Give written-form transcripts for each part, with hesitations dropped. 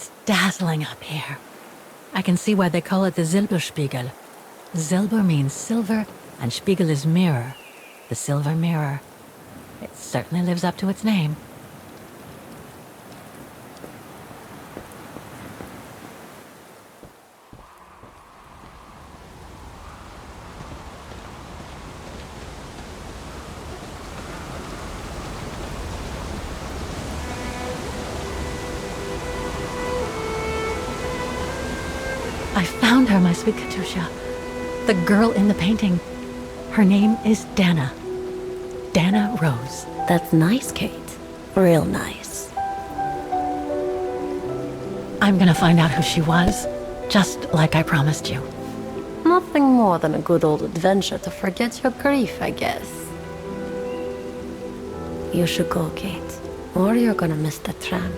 It's dazzling up here. I can see why they call it the Silberspiegel. Silber means silver, and Spiegel is mirror. The silver mirror. It certainly lives up to its name. I found her, my sweet Katusha. The girl in the painting. Her name is Dana. Dana Rose. That's nice, Kate. Real nice. I'm gonna find out who she was, just like I promised you. Nothing more than a good old adventure to forget your grief, I guess. You should go, Kate, or you're gonna miss the tram.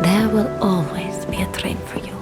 There will always be a train for you.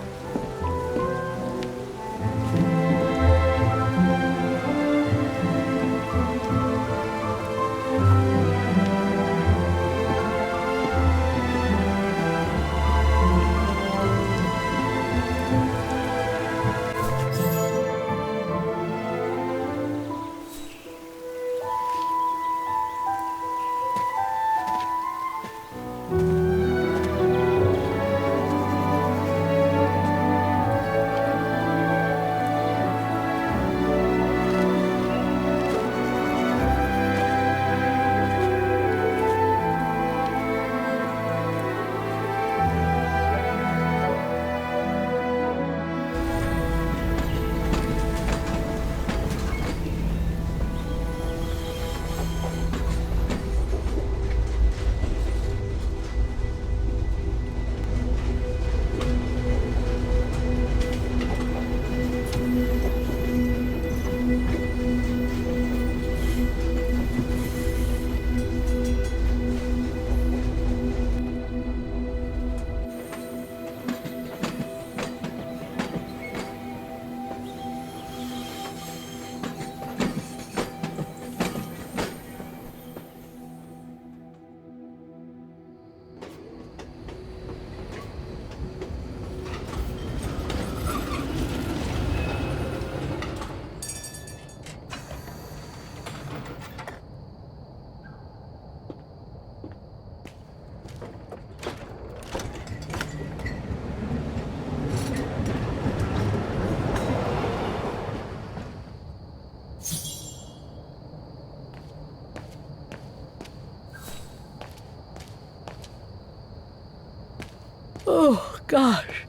Oh, gosh.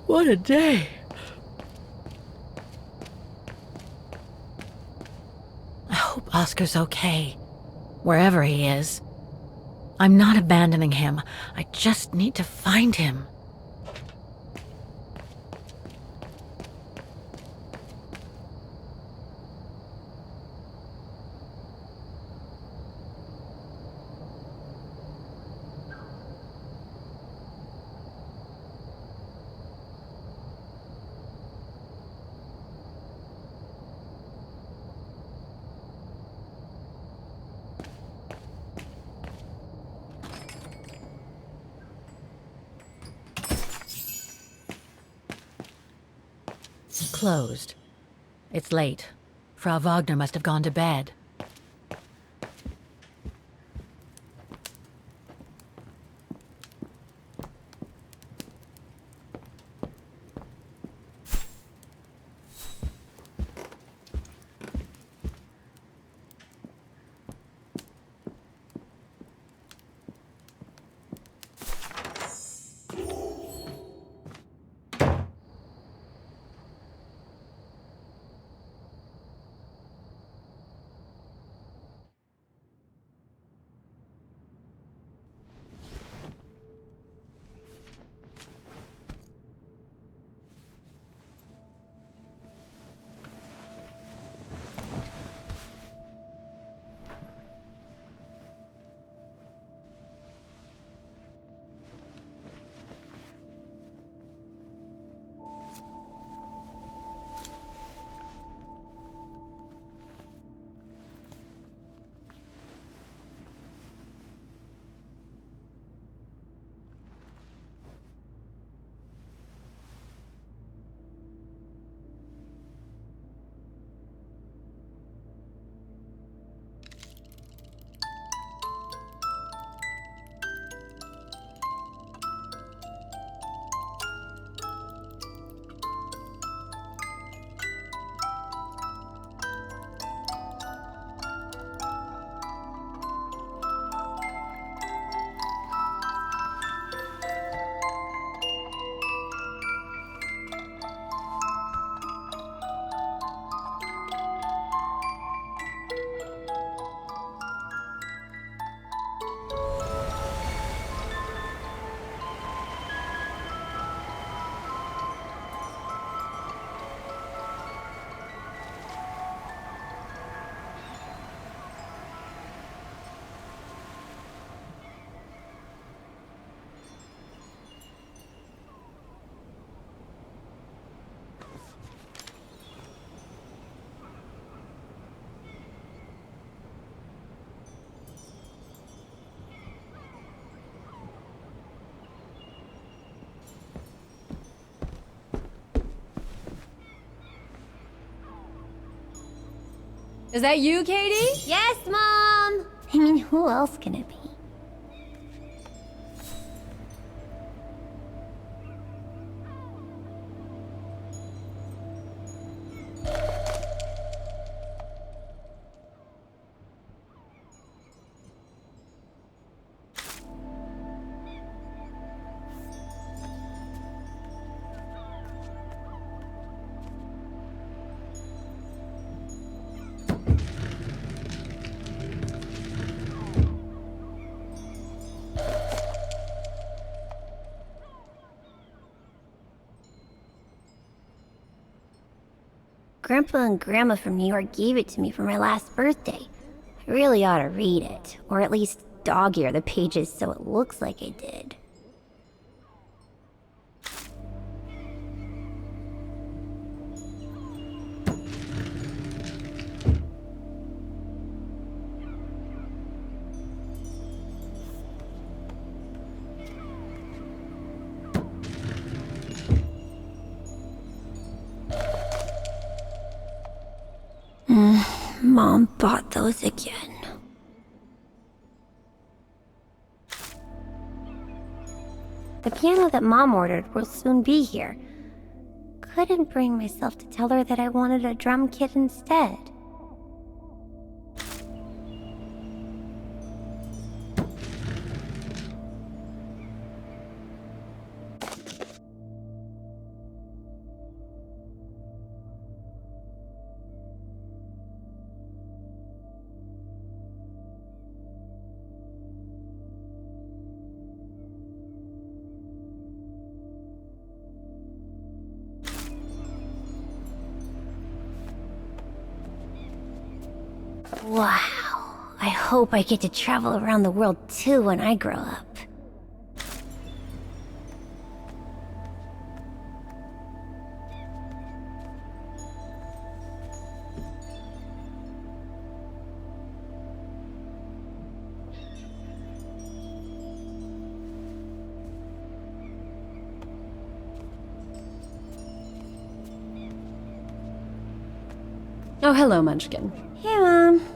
What a day. I hope Oscar's okay, wherever he is. I'm not abandoning him. I just need to find him. Closed. It's late. Frau Wagner must have gone to bed. Is that you, Katie? Yes, Mom! I mean, who else can it be? Grandpa and Grandma from New York gave it to me for my last birthday. I really ought to read it, or at least dog-ear the pages so it looks like I did. Mom bought those again. The piano that Mom ordered will soon be here. Couldn't bring myself to tell her that I wanted a drum kit instead. Wow, I hope I get to travel around the world too when I grow up. Oh, hello, Munchkin. Hey, Mom.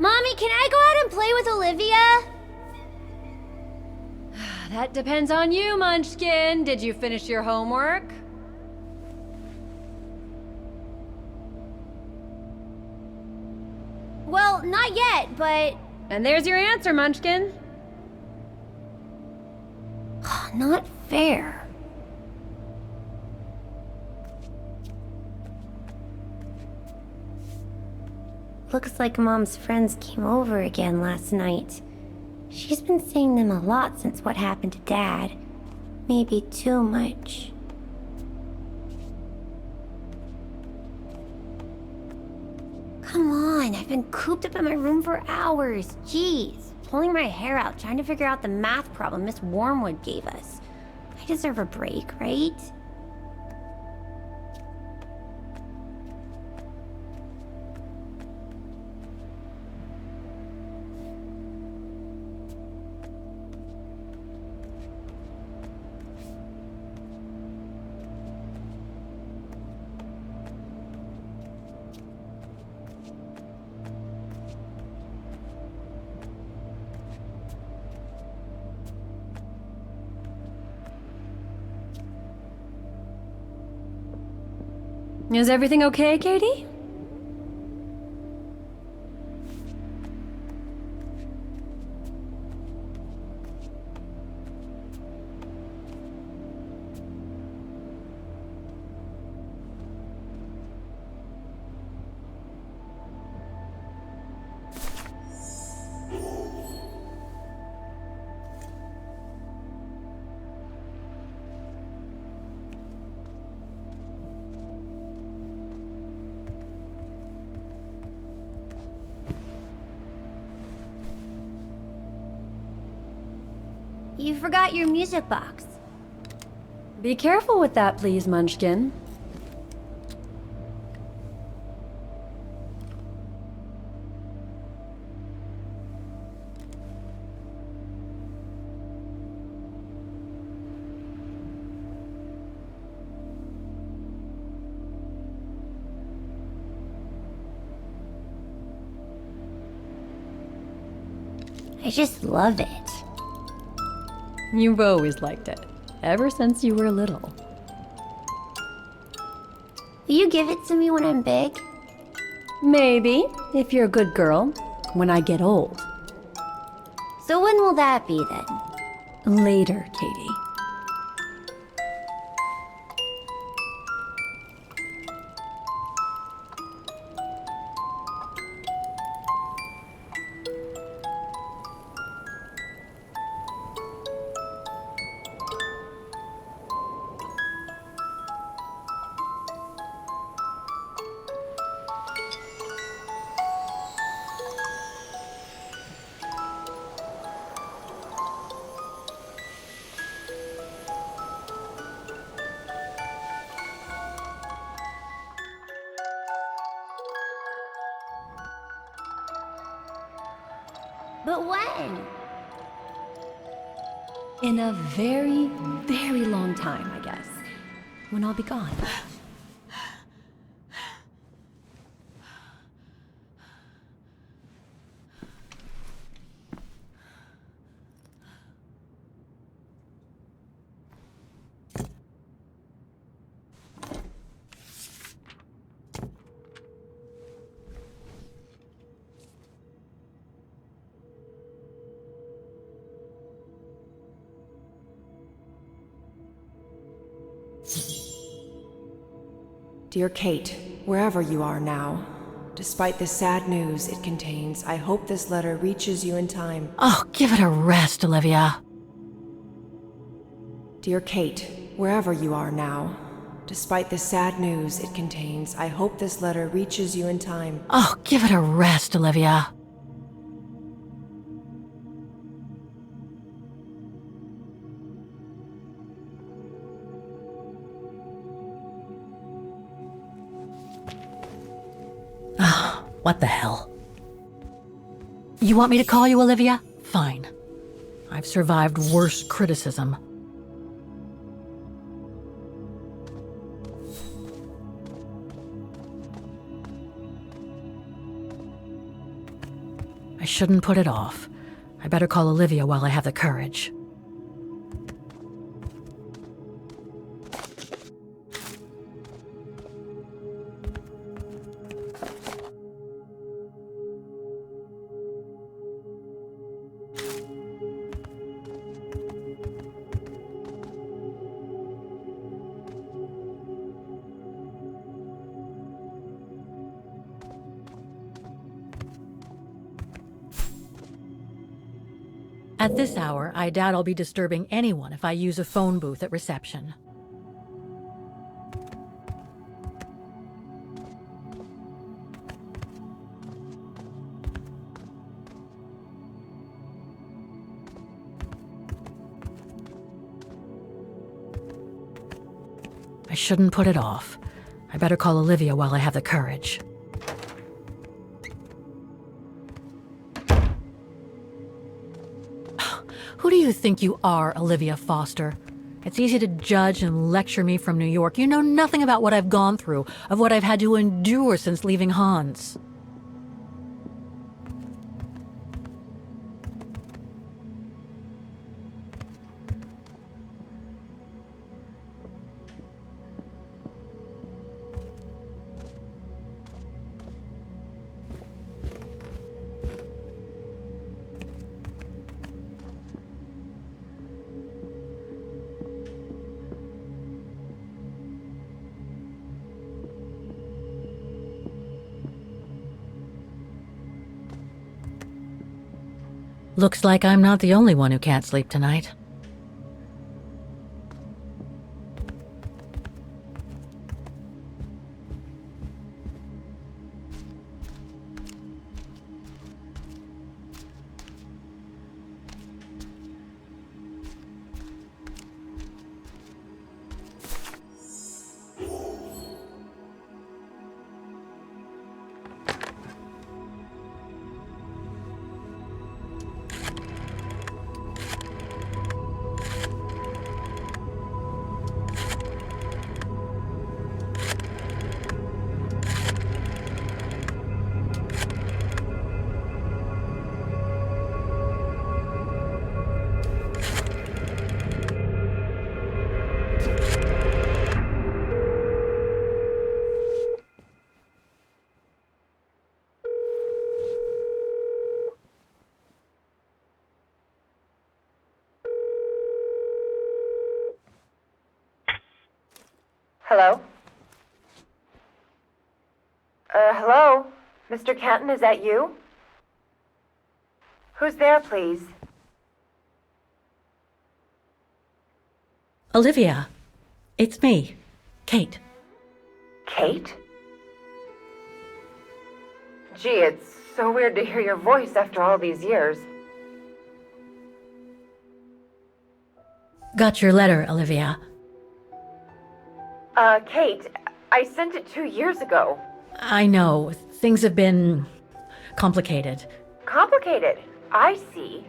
Mommy, can I go out and play with Olivia? That depends on you, Munchkin. Did you finish your homework? Well, not yet, but... And there's your answer, Munchkin. Not fair. Looks like Mom's friends came over again last night. She's been seeing them a lot since what happened to Dad. Maybe too much. Come on, I've been cooped up in my room for hours. Jeez, pulling my hair out, trying to figure out the math problem Miss Wormwood gave us. I deserve a break, right? Is everything okay, Katie? You forgot your music box. Be careful with that, please, Munchkin. I just love it. You've always liked it, ever since you were little. Will you give it to me when I'm big? Maybe, if you're a good girl, when I get old. So when will that be then? Later, Katie. But when? In a very, very long time, I guess. When I'll be gone. Dear Kate, wherever you are now, despite the sad news it contains, I hope this letter reaches you in time. Oh, give it a rest, Olivia. Dear Kate, wherever you are now, despite the sad news it contains, I hope this letter reaches you in time. Oh, give it a rest, Olivia. What the hell? You want me to call you Olivia? Fine. I've survived worse criticism. I shouldn't put it off. I better call Olivia while I have the courage. At this hour, I doubt I'll be disturbing anyone if I use a phone booth at reception. I shouldn't put it off. I better call Olivia while I have the courage. Who do you think you are, Olivia Foster? It's easy to judge and lecture me from New York. You know nothing about what I've gone through, of what I've had to endure since leaving Hans. Looks like I'm not the only one who can't sleep tonight. Hello? Hello? Mr. Kenton, is that you? Who's there, please? Olivia, it's me, Kate. Kate? Gee, it's so weird to hear your voice after all these years. Got your letter, Olivia. Kate, I sent it 2 years ago. I know, things have been complicated. Complicated. I see.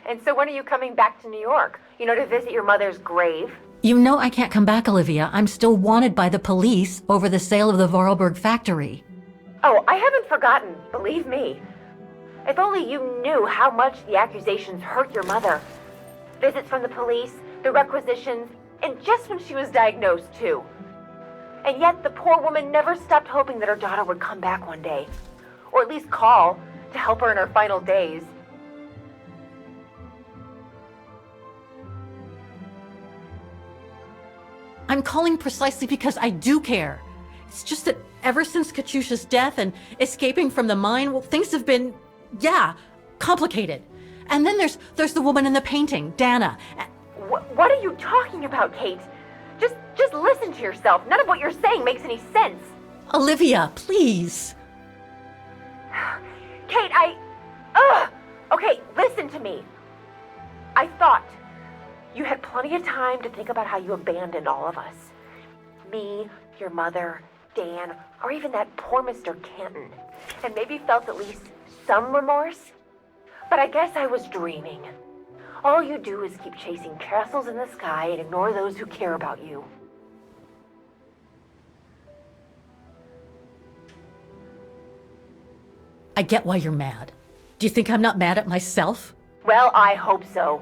And so when are you coming back to New York? To visit your mother's grave? You know I can't come back, Olivia. I'm still wanted by the police over the sale of the Vorarlberg factory. Oh, I haven't forgotten, believe me. If only you knew how much the accusations hurt your mother. Visits from the police, the requisitions, and just when she was diagnosed, too. And yet the poor woman never stopped hoping that her daughter would come back one day. Or at least call to help her in her final days. I'm calling precisely because I do care. It's just that ever since Katyusha's death and escaping from the mine, well, things have been, complicated. And then there's the woman in the painting, Dana. What are you talking about, Kate? Just listen to yourself. None of what you're saying makes any sense. Olivia, please. Kate, Okay, listen to me. I thought you had plenty of time to think about how you abandoned all of us. Me, your mother, Dan, or even that poor Mr. Kenton. And maybe felt at least some remorse. But I guess I was dreaming. All you do is keep chasing castles in the sky and ignore those who care about you. I get why you're mad. Do you think I'm not mad at myself? Well, I hope so.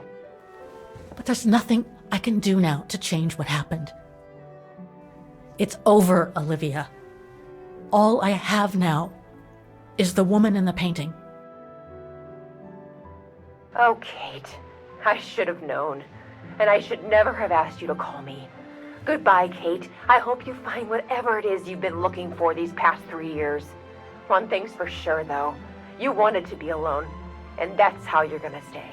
But there's nothing I can do now to change what happened. It's over, Olivia. All I have now is the woman in the painting. Oh, Kate, I should have known. And I should never have asked you to call me. Goodbye, Kate. I hope you find whatever it is you've been looking for these past 3 years. One thing's for sure, though. You wanted to be alone, and that's how you're gonna stay.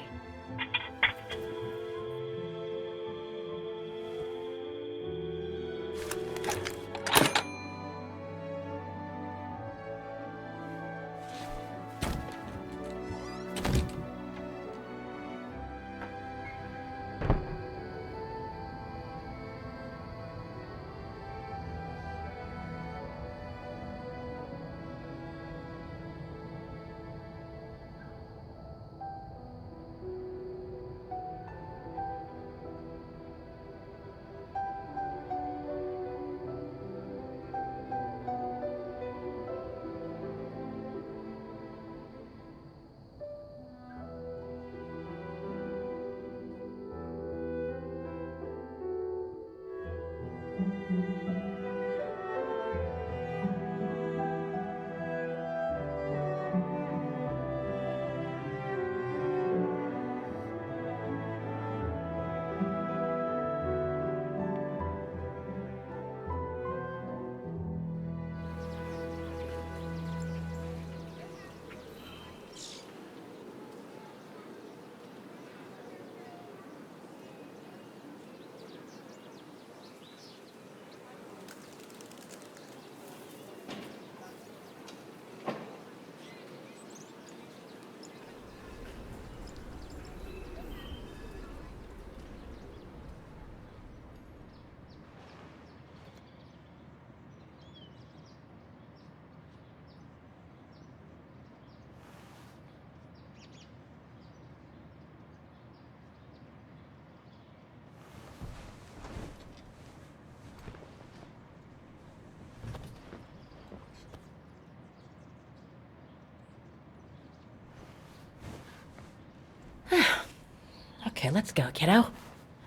Okay, let's go, kiddo.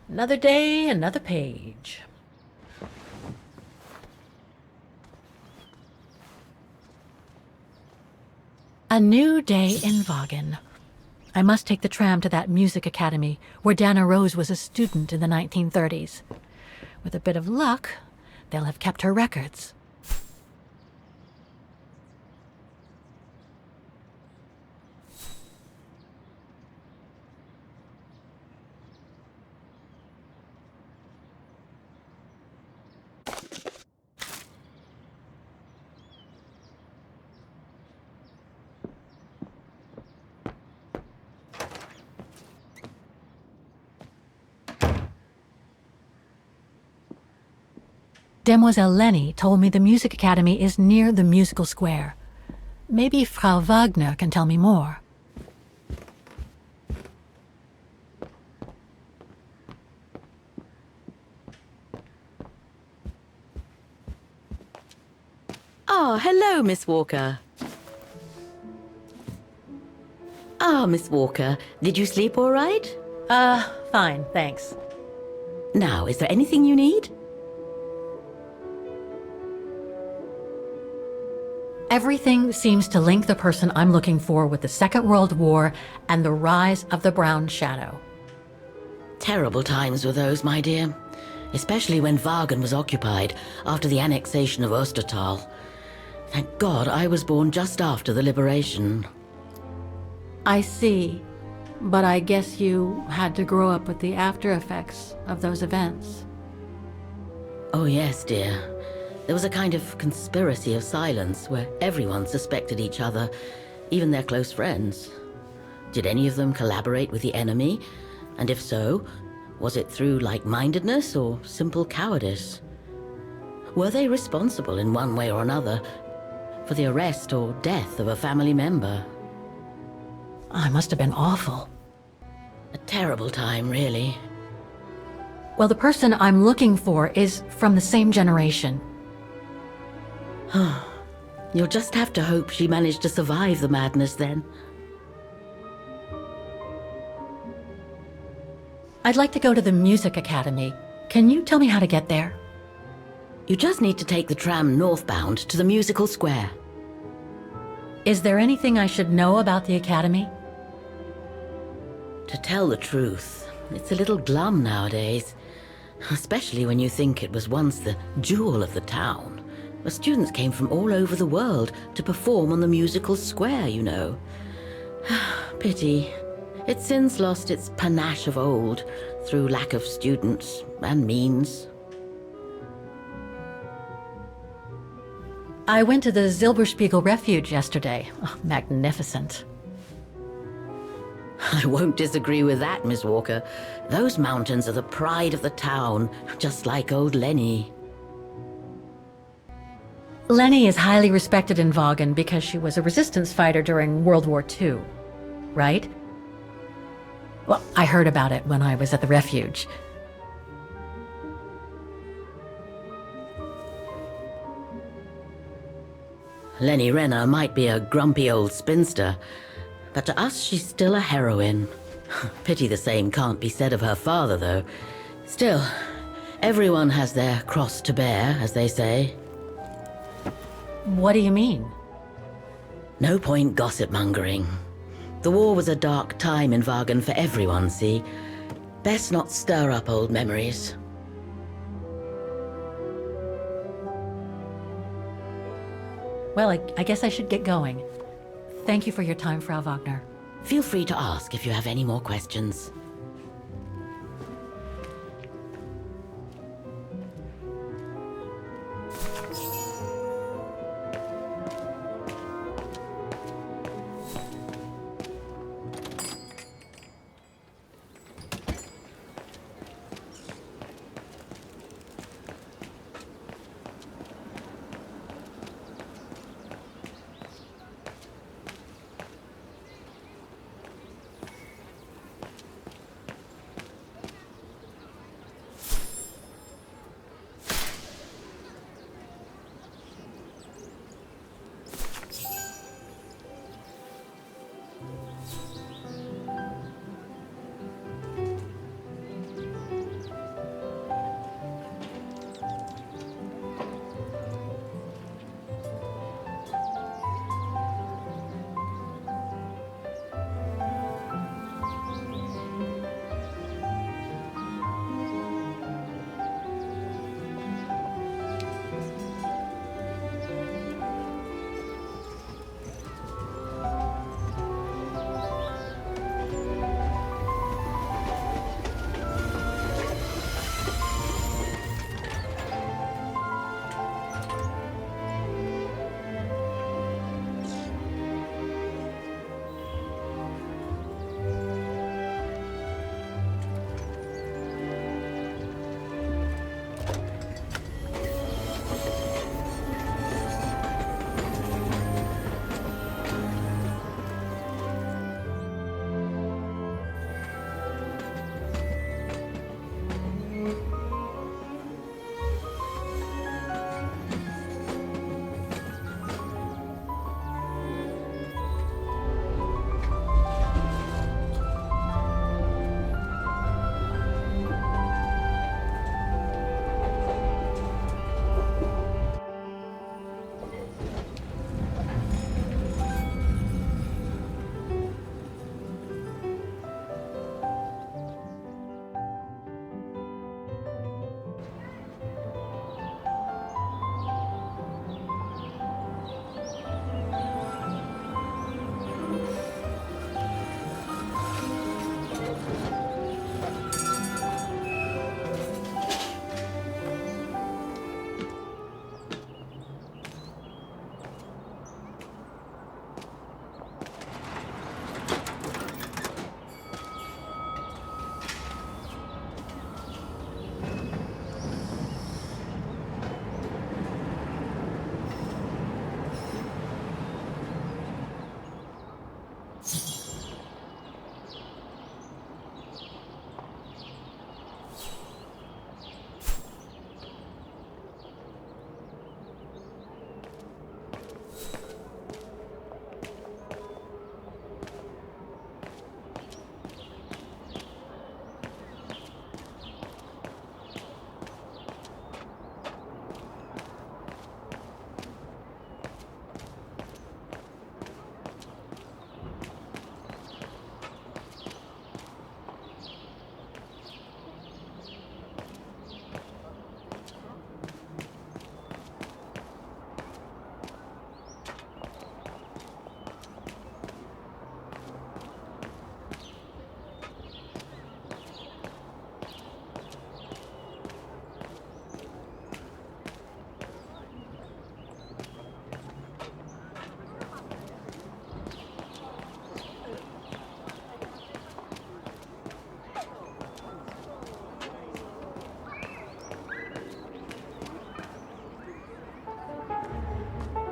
Another day, another page. A new day in Vaughan. I must take the tram to that music academy where Dana Rose was a student in the 1930s. With a bit of luck, they'll have kept her records. Demoiselle Lenny told me the music academy is near the musical square. Maybe Frau Wagner can tell me more. Ah, hello, Miss Walker. Ah, Miss Walker, did you sleep all right? Fine, thanks. Now, is there anything you need? Everything seems to link the person I'm looking for with the Second World War and the rise of the Brown Shadow. Terrible times were those, my dear. Especially when Wagen was occupied after the annexation of Ostertal. Thank God I was born just after the liberation. I see, but I guess you had to grow up with the after effects of those events. Oh yes, dear. There was a kind of conspiracy of silence where everyone suspected each other, even their close friends. Did any of them collaborate with the enemy? And if so, was it through like-mindedness or simple cowardice? Were they responsible in one way or another for the arrest or death of a family member? I must have been awful. A terrible time, really. Well, the person I'm looking for is from the same generation. You'll just have to hope she managed to survive the madness then. I'd like to go to the music academy. Can you tell me how to get there? You just need to take the tram northbound to the musical square. Is there anything I should know about the academy? To tell the truth, it's a little glum nowadays. Especially when you think it was once the jewel of the town. Where students came from all over the world to perform on the musical square, you know. Pity. It's since lost its panache of old through lack of students and means. I went to the Silberspiegel Refuge yesterday. Oh, magnificent. I won't disagree with that, Miss Walker. Those mountains are the pride of the town, just like old Lenny. Lenny is highly respected in Wagen because she was a resistance fighter during World War II, right? Well, I heard about it when I was at the refuge. Lenny Renner might be a grumpy old spinster, but to us she's still a heroine. Pity the same can't be said of her father, though. Still, everyone has their cross to bear, as they say. What do you mean? No point gossip-mongering. The war was a dark time in Wagen for everyone, see? Best not stir up old memories. Well, I guess I should get going. Thank you for your time, Frau Wagner. Feel free to ask if you have any more questions.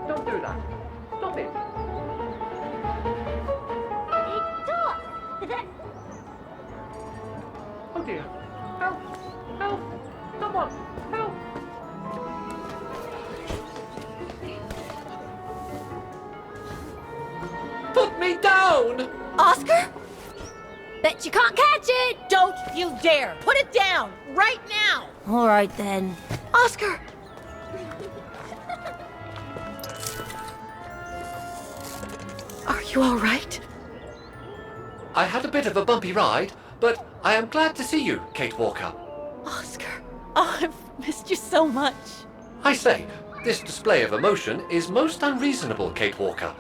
Don't do that. Stop it. Oh dear. Help! Help! Someone! Help! Put me down! Oscar? Bet you can't catch it! Don't you dare! Put it down! Right now! All right then. Oscar! Are you all right? I had a bit of a bumpy ride, but I am glad to see you, Kate Walker. Oscar! Oh, I've missed you so much. I say, this display of emotion is most unreasonable, Kate Walker.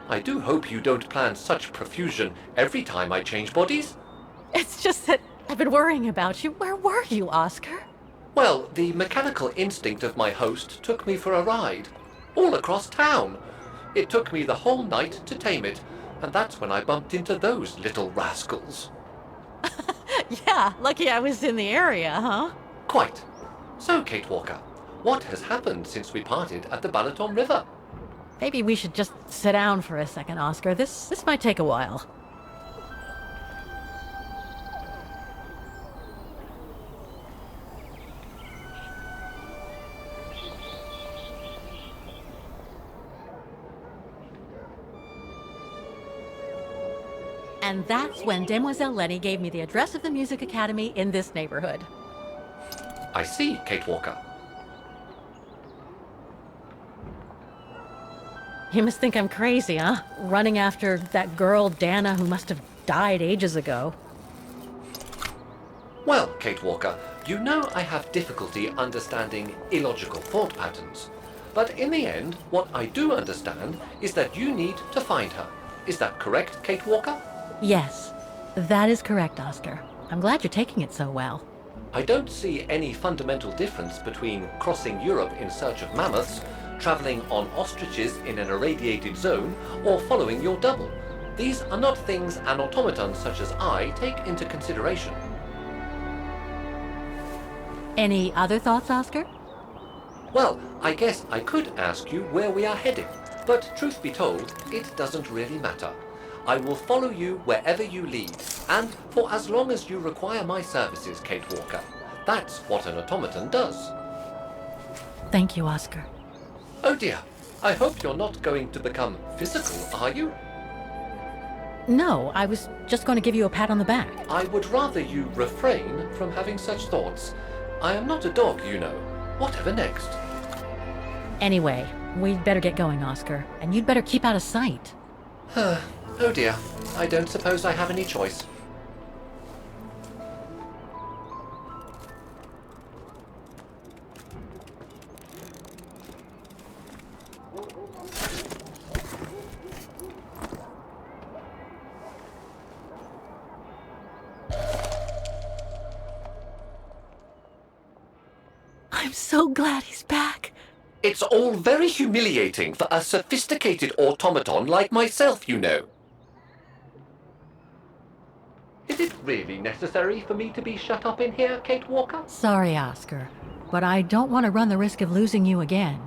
I do hope you don't plan such profusion every time I change bodies. It's just that I've been worrying about you. Where were you, Oscar? Well, the mechanical instinct of my host took me for a ride, all across town. It took me the whole night to tame it, and that's when I bumped into those little rascals. Yeah, lucky I was in the area, huh? Quite. So, Kate Walker, what has happened since we parted at the Balaton River? Maybe we should just sit down for a second, Oscar. This might take a while. And that's when Demoiselle Lenny gave me the address of the music academy in this neighborhood. I see, Kate Walker. You must think I'm crazy, huh? Running after that girl, Dana, who must have died ages ago. Well, Kate Walker, you know I have difficulty understanding illogical thought patterns. But in the end, what I do understand is that you need to find her. Is that correct, Kate Walker? Yes, that is correct, Oscar. I'm glad you're taking it so well. I don't see any fundamental difference between crossing Europe in search of mammoths, traveling on ostriches in an irradiated zone, or following your double. These are not things an automaton such as I take into consideration. Any other thoughts, Oscar? Well, I guess I could ask you where we are heading, but truth be told, it doesn't really matter. I will follow you wherever you lead, and for as long as you require my services, Kate Walker. That's what an automaton does. Thank you, Oscar. Oh dear, I hope you're not going to become physical, are you? No, I was just going to give you a pat on the back. I would rather you refrain from having such thoughts. I am not a dog, you know. Whatever next? Anyway, we'd better get going, Oscar, and you'd better keep out of sight. Oh dear, I don't suppose I have any choice. I'm so glad he's back. It's all very humiliating for a sophisticated automaton like myself, you know. Is it really necessary for me to be shut up in here, Kate Walker? Sorry, Oscar, but I don't want to run the risk of losing you again.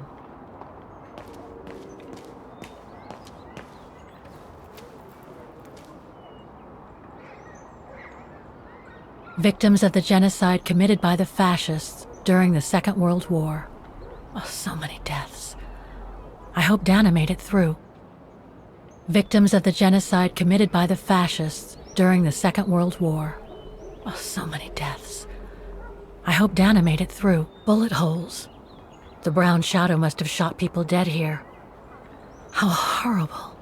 Victims of the genocide committed by the fascists during the Second World War. Oh, so many deaths. I hope Dana made it through. Victims of the genocide committed by the fascists during the Second World War. Oh, so many deaths. I hope Dana made it through. Bullet holes. The brown shadow must have shot people dead here. How horrible.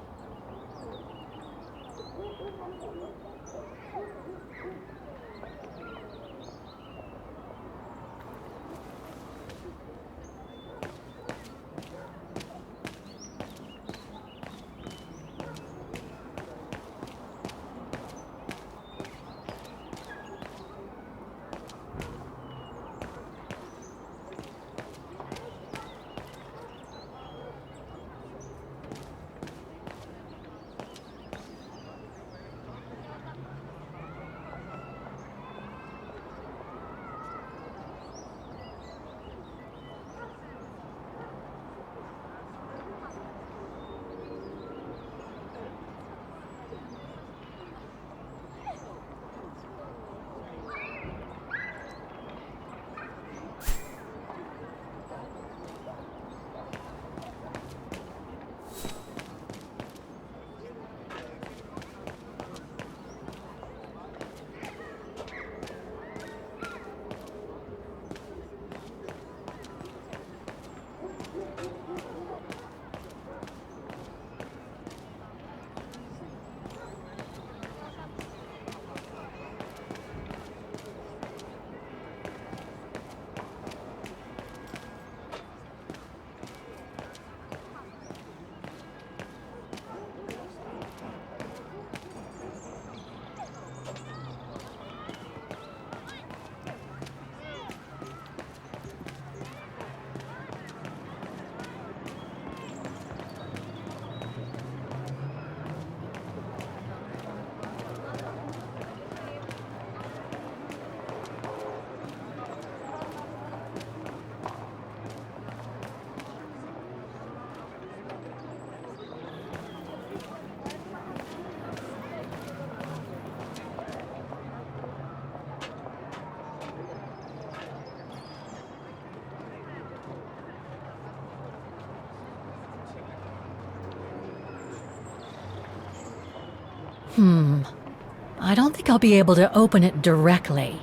I don't think I'll be able to open it directly.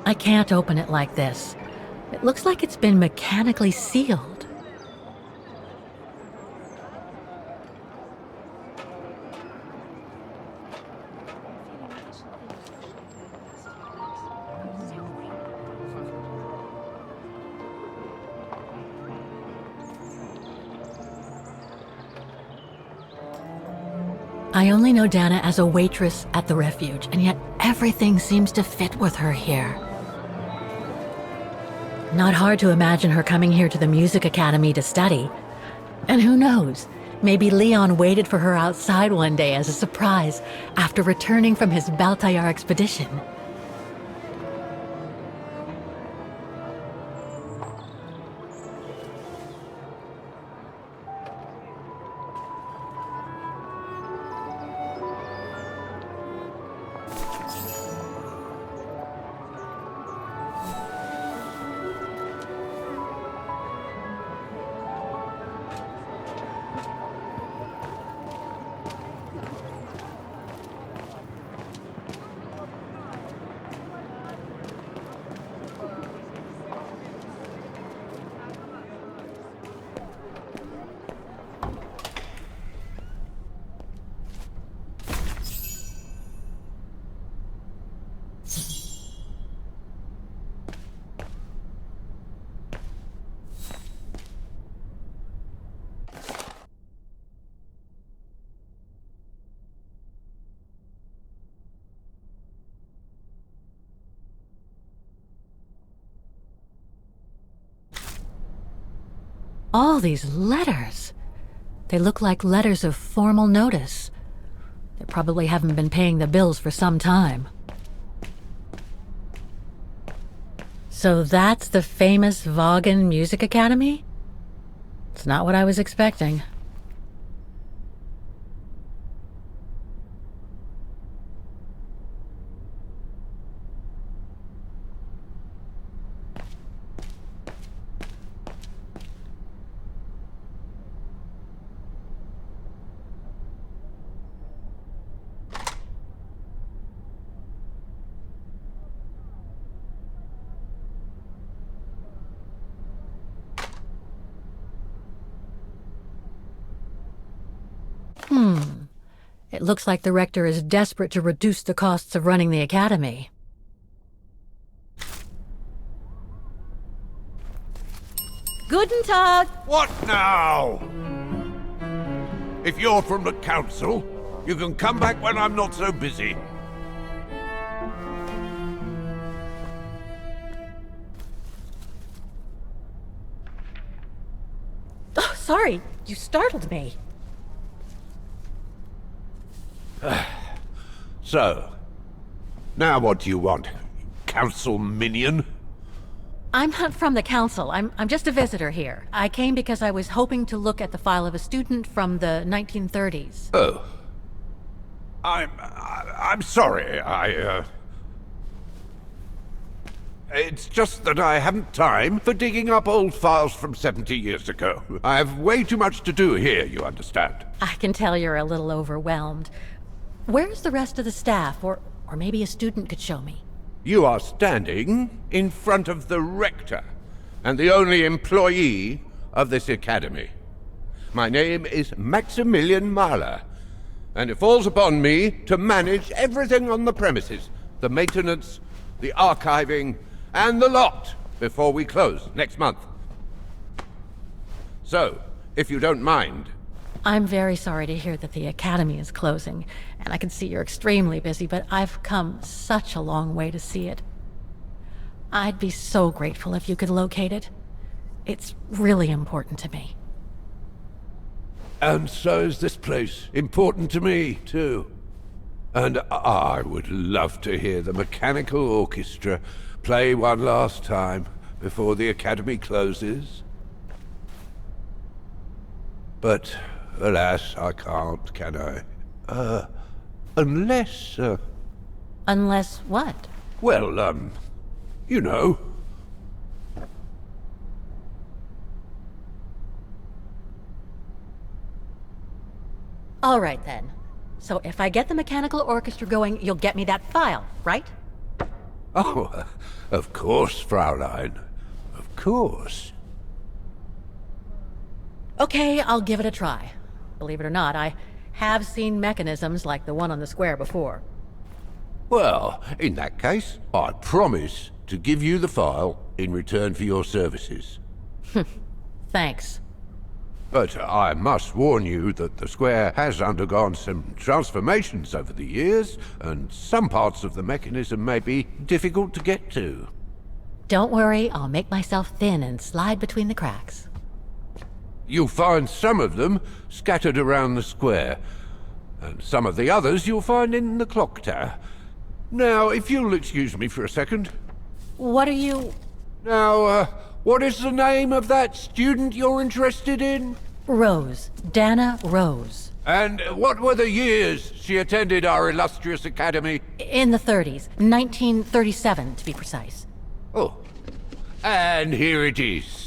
I can't open it like this. It looks like it's been mechanically sealed. I only know Dana as a waitress at the refuge, and yet everything seems to fit with her here. Not hard to imagine her coming here to the music academy to study. And who knows, maybe Leon waited for her outside one day as a surprise after returning from his Baltayar expedition. All these letters. They look like letters of formal notice. They probably haven't been paying the bills for some time. So that's the famous Vaughan Music Academy? It's not what I was expecting. It looks like the rector is desperate to reduce the costs of running the academy. Guten Tag! What now? If you're from the council, you can come back when I'm not so busy. Oh, sorry, you startled me. So, now what do you want? Council minion? I'm not from the council. I'm just a visitor here. I came because I was hoping to look at the file of a student from the 1930s. Oh. I'm sorry, It's just that I haven't time for digging up old files from 70 years ago. I have way too much to do here, you understand. I can tell you're a little overwhelmed. Where's the rest of the staff? Or maybe a student could show me. You are standing in front of the rector, and the only employee of this academy. My name is Maximilian Mahler, and it falls upon me to manage everything on the premises. The maintenance, the archiving, and the lot before we close next month. So, if you don't mind... I'm very sorry to hear that the academy is closing, and I can see you're extremely busy, but I've come such a long way to see it. I'd be so grateful if you could locate it. It's really important to me. And so is this place important to me, too. And I would love to hear the mechanical orchestra play one last time before the academy closes. But, alas, I can't, can I? Unless, Unless what? well, you know. All right, then. So if I get the mechanical orchestra going, you'll get me that file, right? Oh, of course, Fraulein. Of course. Okay, I'll give it a try. Believe it or not, I have seen mechanisms like the one on the square before. Well, in that case, I promise to give you the file in return for your services. Thanks. But I must warn you that the square has undergone some transformations over the years, and some parts of the mechanism may be difficult to get to. Don't worry, I'll make myself thin and slide between the cracks. You'll find some of them scattered around the square, and some of the others you'll find in the clock tower. Now, if you'll excuse me for a second. What are you... Now, what is the name of that student you're interested in? Rose. Dana Rose. And what were the years she attended our illustrious academy? In the 30s. 1937, to be precise. Oh, and here it is.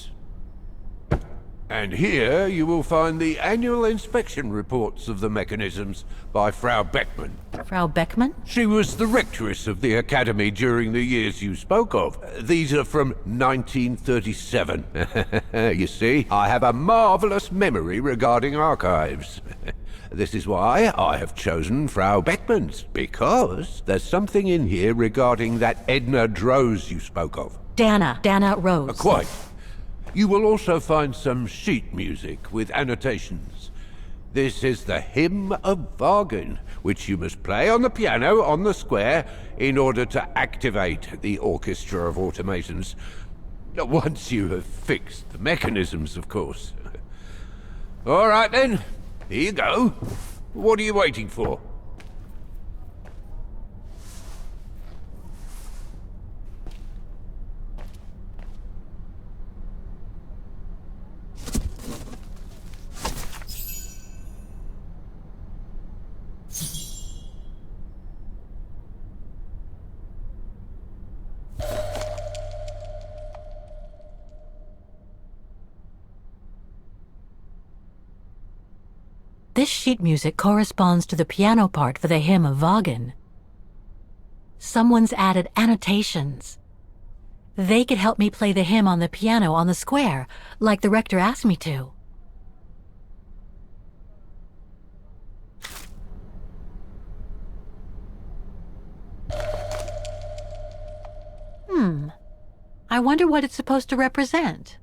And here you will find the annual inspection reports of the mechanisms by Frau Beckmann. Frau Beckmann? She was the rectress of the academy during the years you spoke of. These are from 1937. You see, I have a marvelous memory regarding archives. This is why I have chosen Frau Beckmann's, because there's something in here regarding that Edna Droz you spoke of. Dana Rose. Quite. You will also find some sheet music with annotations. This is the Hymn of Vaughan, which you must play on the piano on the square in order to activate the Orchestra of Automatons. Once you have fixed the mechanisms, of course. All right then, here you go. What are you waiting for? This sheet music corresponds to the piano part for the hymn of Wagen. Someone's added annotations. They could help me play the hymn on the piano on the square, like the rector asked me to. I wonder what it's supposed to represent.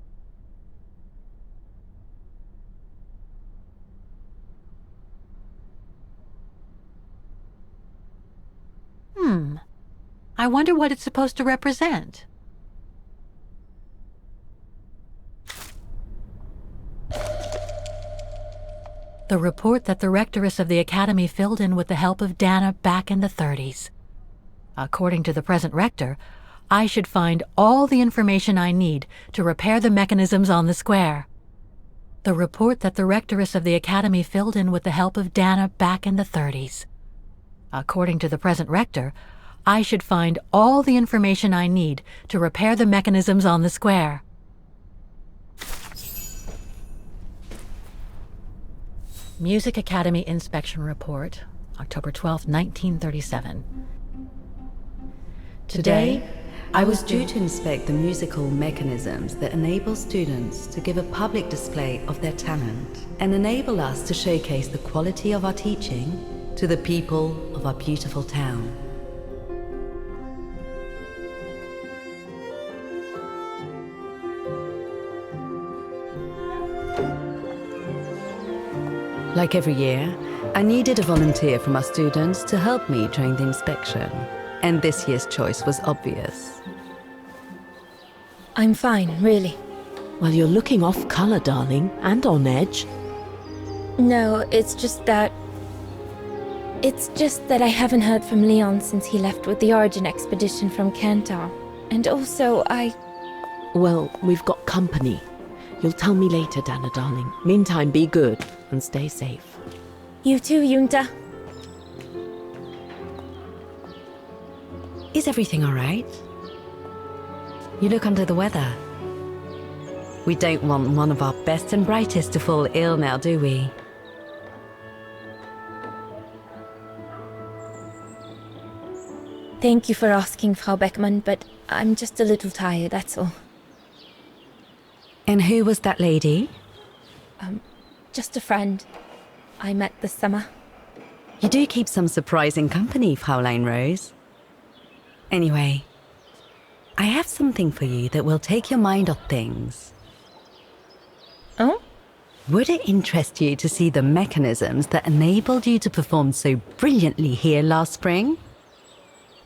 I wonder what it's supposed to represent. The report that the rectoress of the academy filled in with the help of Dana back in the 30s. According to the present rector, I should find all the information I need to repair the mechanisms on the square. The report that the rectoress of the academy filled in with the help of Dana back in the 30s. According to the present rector, I should find all the information I need to repair the mechanisms on the square. Music Academy Inspection Report, October 12, 1937. Today, I was due to inspect the musical mechanisms that enable students to give a public display of their talent and enable us to showcase the quality of our teaching to the people of our beautiful town. Like every year, I needed a volunteer from our students to help me during the inspection, and this year's choice was obvious. I'm fine, really. Well, you're looking off color, darling, and on edge. No, it's just that I haven't heard from Leon since he left with the Origin expedition from Kantar. And also, Well, we've got company. You'll tell me later, Dana, darling. Meantime, be good and stay safe. You too, Yunta. Is everything all right? You look under the weather. We don't want one of our best and brightest to fall ill now, do we? Thank you for asking, Frau Beckmann, but I'm just a little tired, that's all. And who was that lady? Just a friend I met this summer. You do keep some surprising company, Fraulein Rose. Anyway, I have something for you that will take your mind off things. Oh? Would it interest you to see the mechanisms that enabled you to perform so brilliantly here last spring?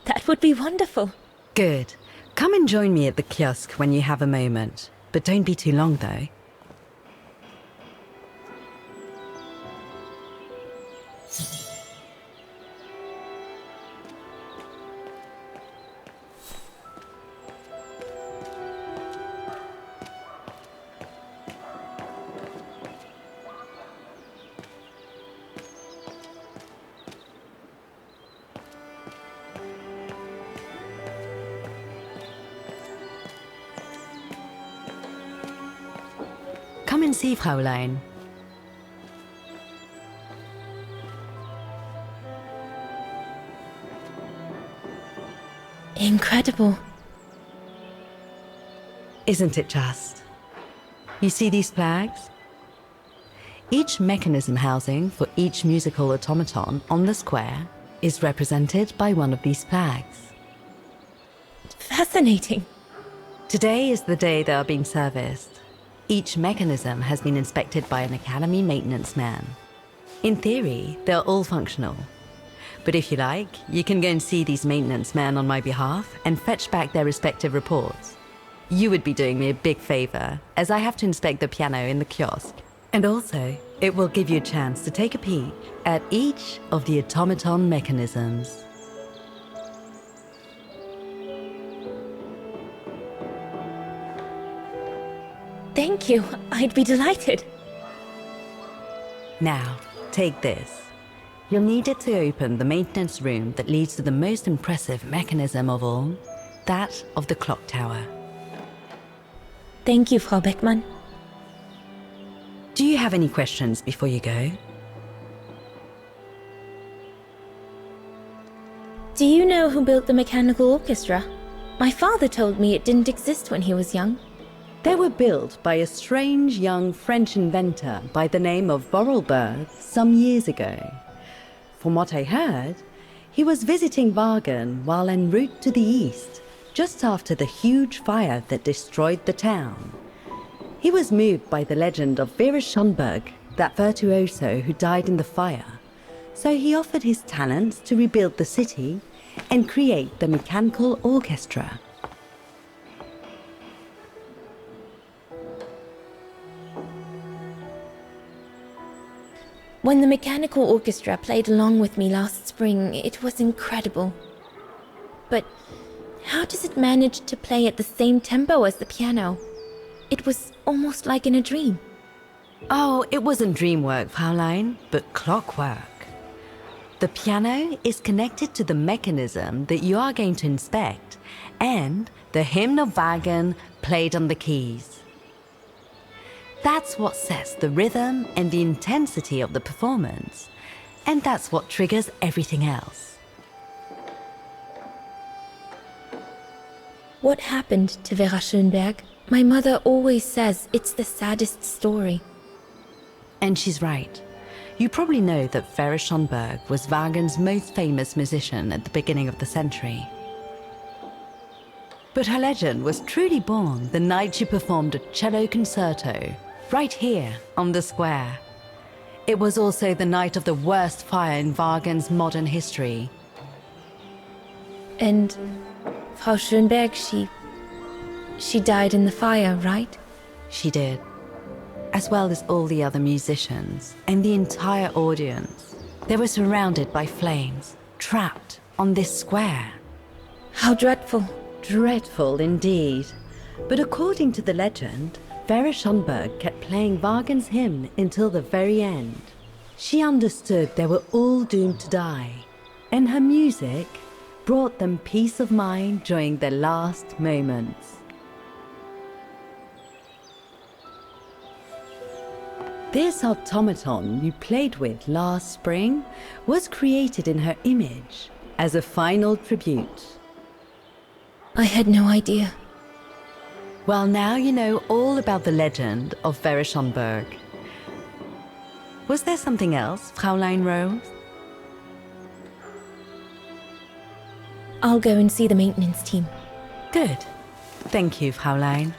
That would be wonderful. Good. Come and join me at the kiosk when you have a moment. But don't be too long, though. Come and see, Fraulein. Incredible. Isn't it just? You see these flags? Each mechanism housing for each musical automaton on the square is represented by one of these flags. Fascinating. Today is the day they are being serviced. Each mechanism has been inspected by an Academy maintenance man. In theory, they're all functional. But if you like, you can go and see these maintenance men on my behalf and fetch back their respective reports. You would be doing me a big favor, as I have to inspect the piano in the kiosk. And also, it will give you a chance to take a peek at each of the automaton mechanisms. Thank you. I'd be delighted. Now, take this. You'll need it to open the maintenance room that leads to the most impressive mechanism of all, that of the clock tower. Thank you, Frau Beckmann. Do you have any questions before you go? Do you know who built the mechanical orchestra? My father told me it didn't exist when he was young. They were built by a strange young French inventor by the name of Borelberg some years ago. From what I heard, he was visiting Wagen while en route to the east, just after the huge fire that destroyed the town. He was moved by the legend of Vera Schönberg, that virtuoso who died in the fire, so he offered his talents to rebuild the city and create the mechanical orchestra. When the mechanical orchestra played along with me last spring, it was incredible. But how does it manage to play at the same tempo as the piano? It was almost like in a dream. Oh, it wasn't dream work, Fraulein, but clockwork. The piano is connected to the mechanism that you are going to inspect, and the hymn of Wagen played on the keys. That's what sets the rhythm and the intensity of the performance, and that's what triggers everything else. What happened to Vera Schönberg? My mother always says it's the saddest story. And she's right. You probably know that Vera Schönberg was Wagen's most famous musician at the beginning of the century. But her legend was truly born the night she performed a cello concerto, right here on the square. It was also the night of the worst fire in Wagen's modern history. And Frau Schönberg, she died in the fire, right? She did. As well as all the other musicians and the entire audience. They were surrounded by flames, trapped on this square. How dreadful. Dreadful indeed. But according to the legend, Vera Schönberg kept playing Wagen's hymn until the very end. She understood they were all doomed to die, and her music brought them peace of mind during their last moments. This automaton you played with last spring was created in her image as a final tribute. I had no idea. Well, now you know all about the legend of Vera Schönberg. Was there something else, Fraulein Rose? I'll go and see the maintenance team. Good. Thank you, Fraulein.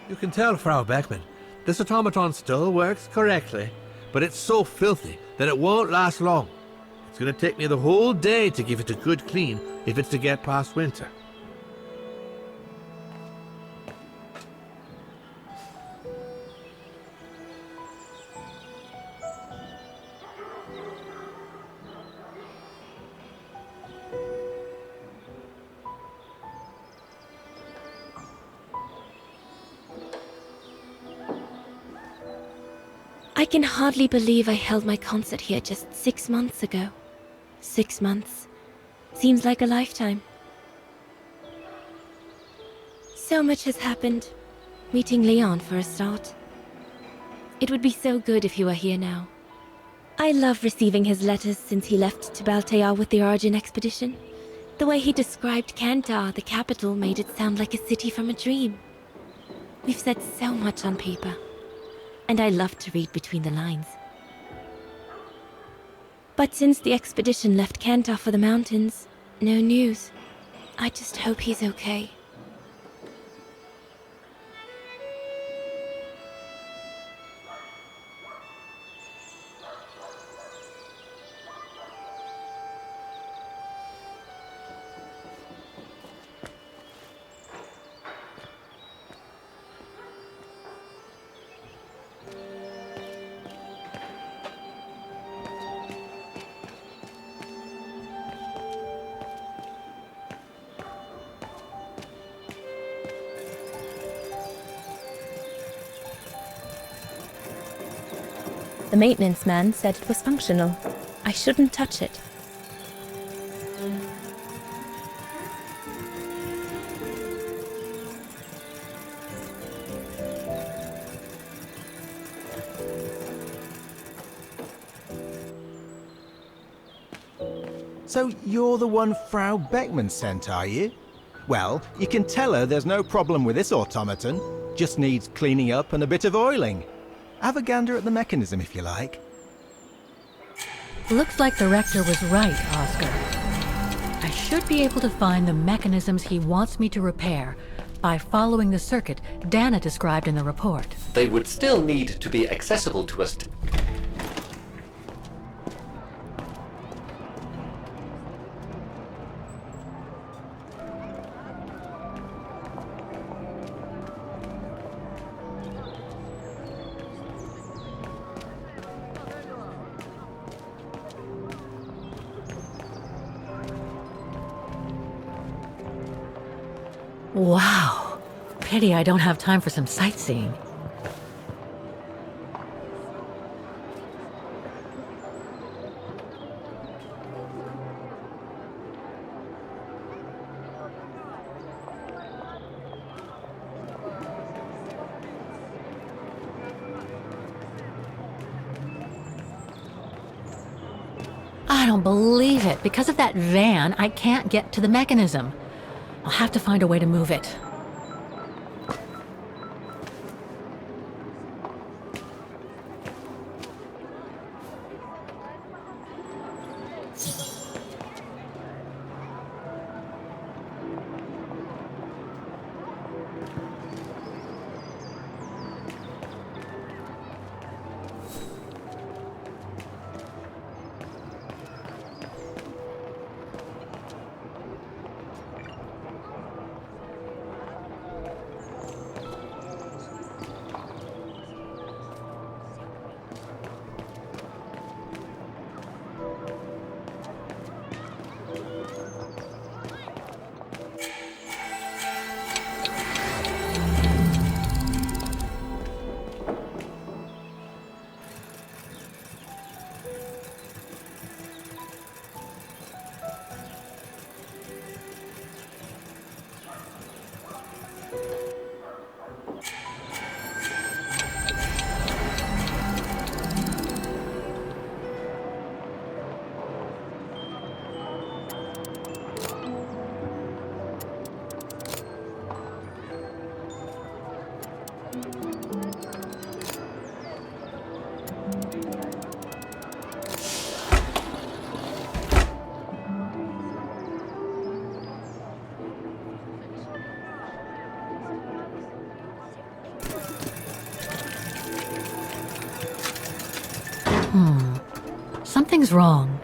You can tell, Frau Beckman, this automaton still works correctly, but it's so filthy that it won't last long. It's going to take me the whole day to give it a good clean if it's to get past winter. I can hardly believe I held my concert here just 6 months ago. 6 months. Seems like a lifetime. So much has happened. Meeting Leon for a start. It would be so good if you were here now. I love receiving his letters since he left to Baltea with the Origin expedition. The way he described Kantar, the capital, made it sound like a city from a dream. We've said so much on paper. and I love to read between the lines. But since the expedition left Kantar for the mountains, no news. I just hope he's okay. The maintenance man said it was functional. I shouldn't touch it. So you're the one Frau Beckman sent, are you? Well, you can tell her there's no problem with this automaton. Just needs cleaning up and a bit of oiling. Have a gander at the mechanism if you like. Looks like the rector was right, Oscar. I should be able to find the mechanisms he wants me to repair by following the circuit Dana described in the report. They would still need to be accessible to us. Wow. Pity I don't have time for some sightseeing. I don't believe it. Because of that van, I can't get to the mechanism. I'll have to find a way to move it. Something's wrong.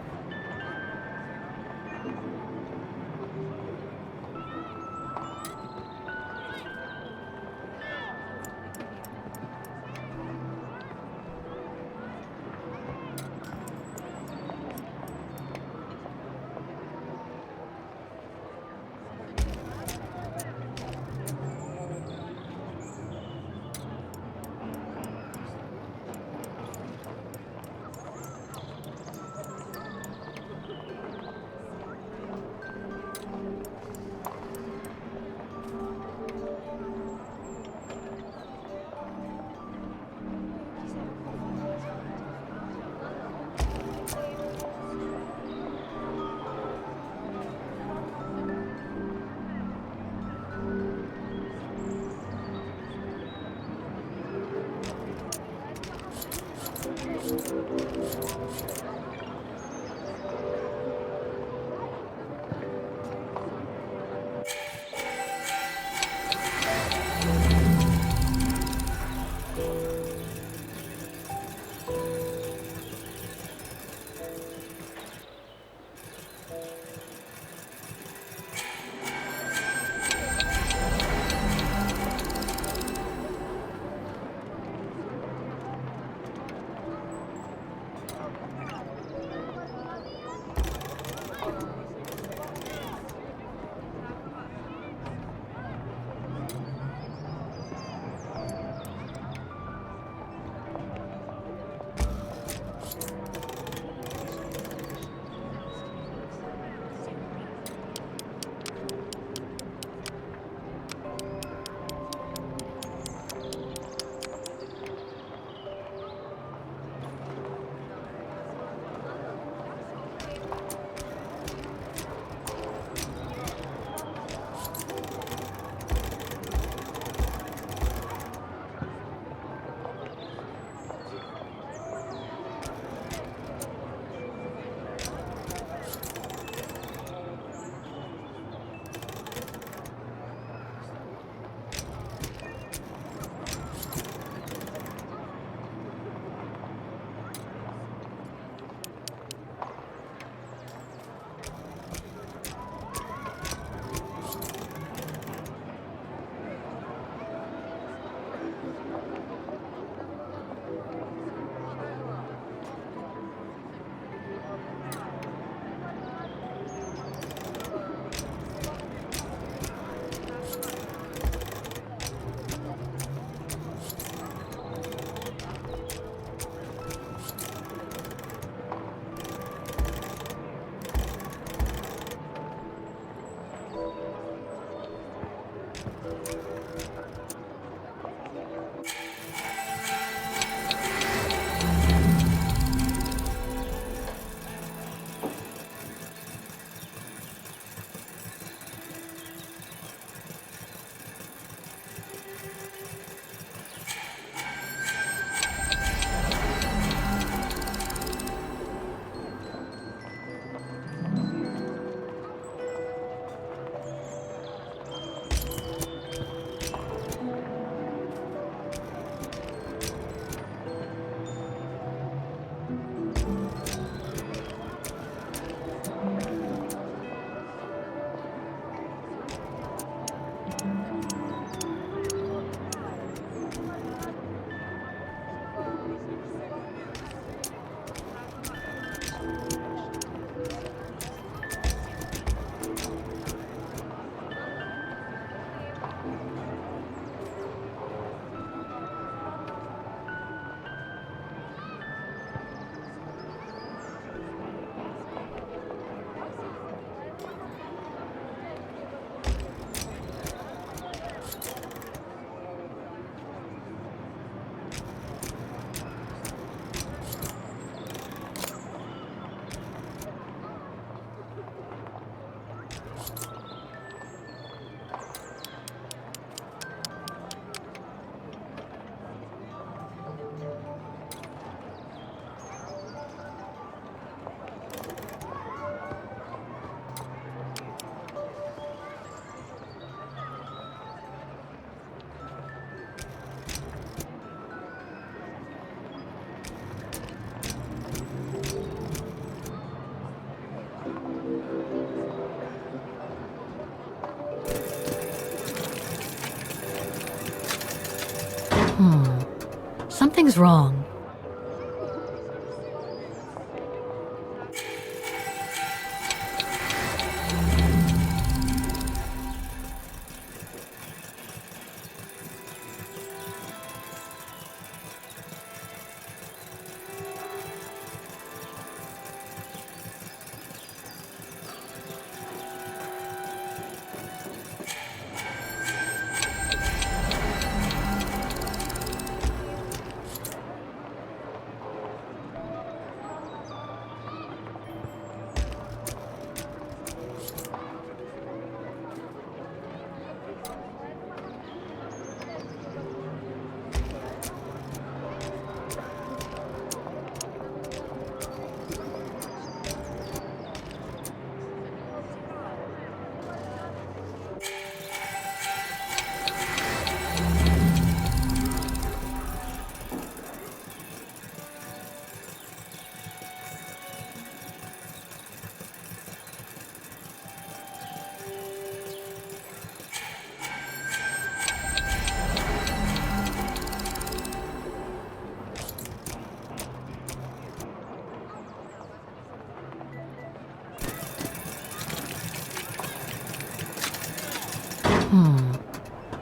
Something's wrong.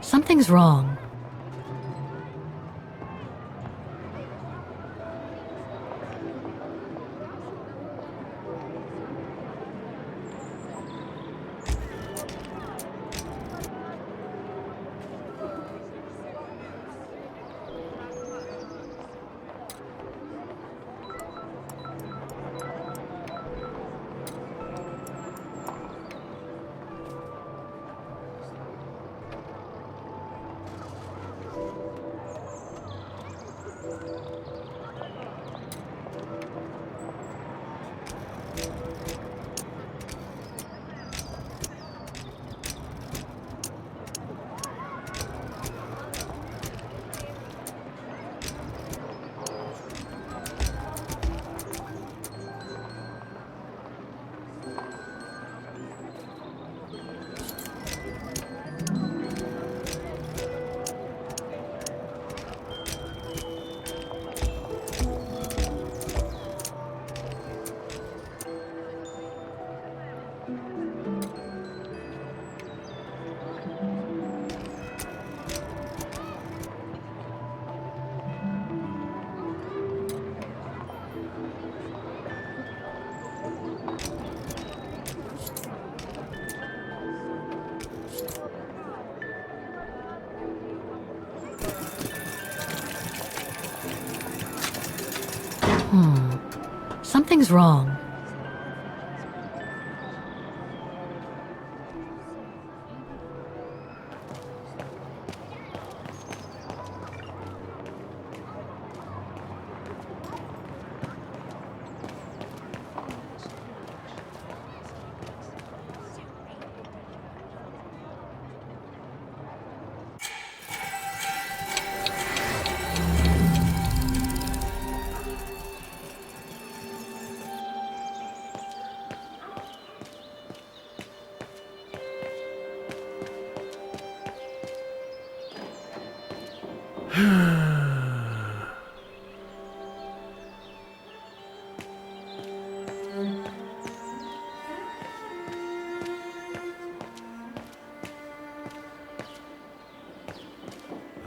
Something's wrong. Something's wrong.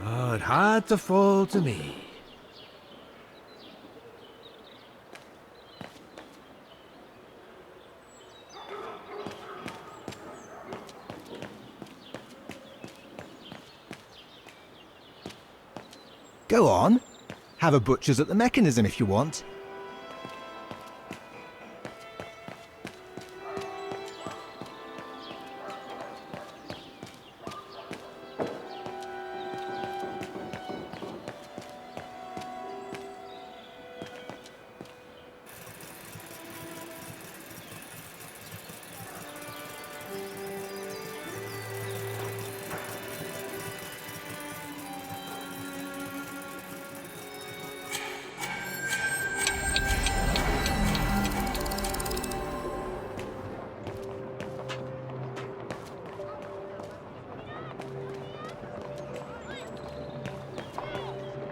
Oh, it had to fall to me. Go on. Have a butcher's at the mechanism if you want.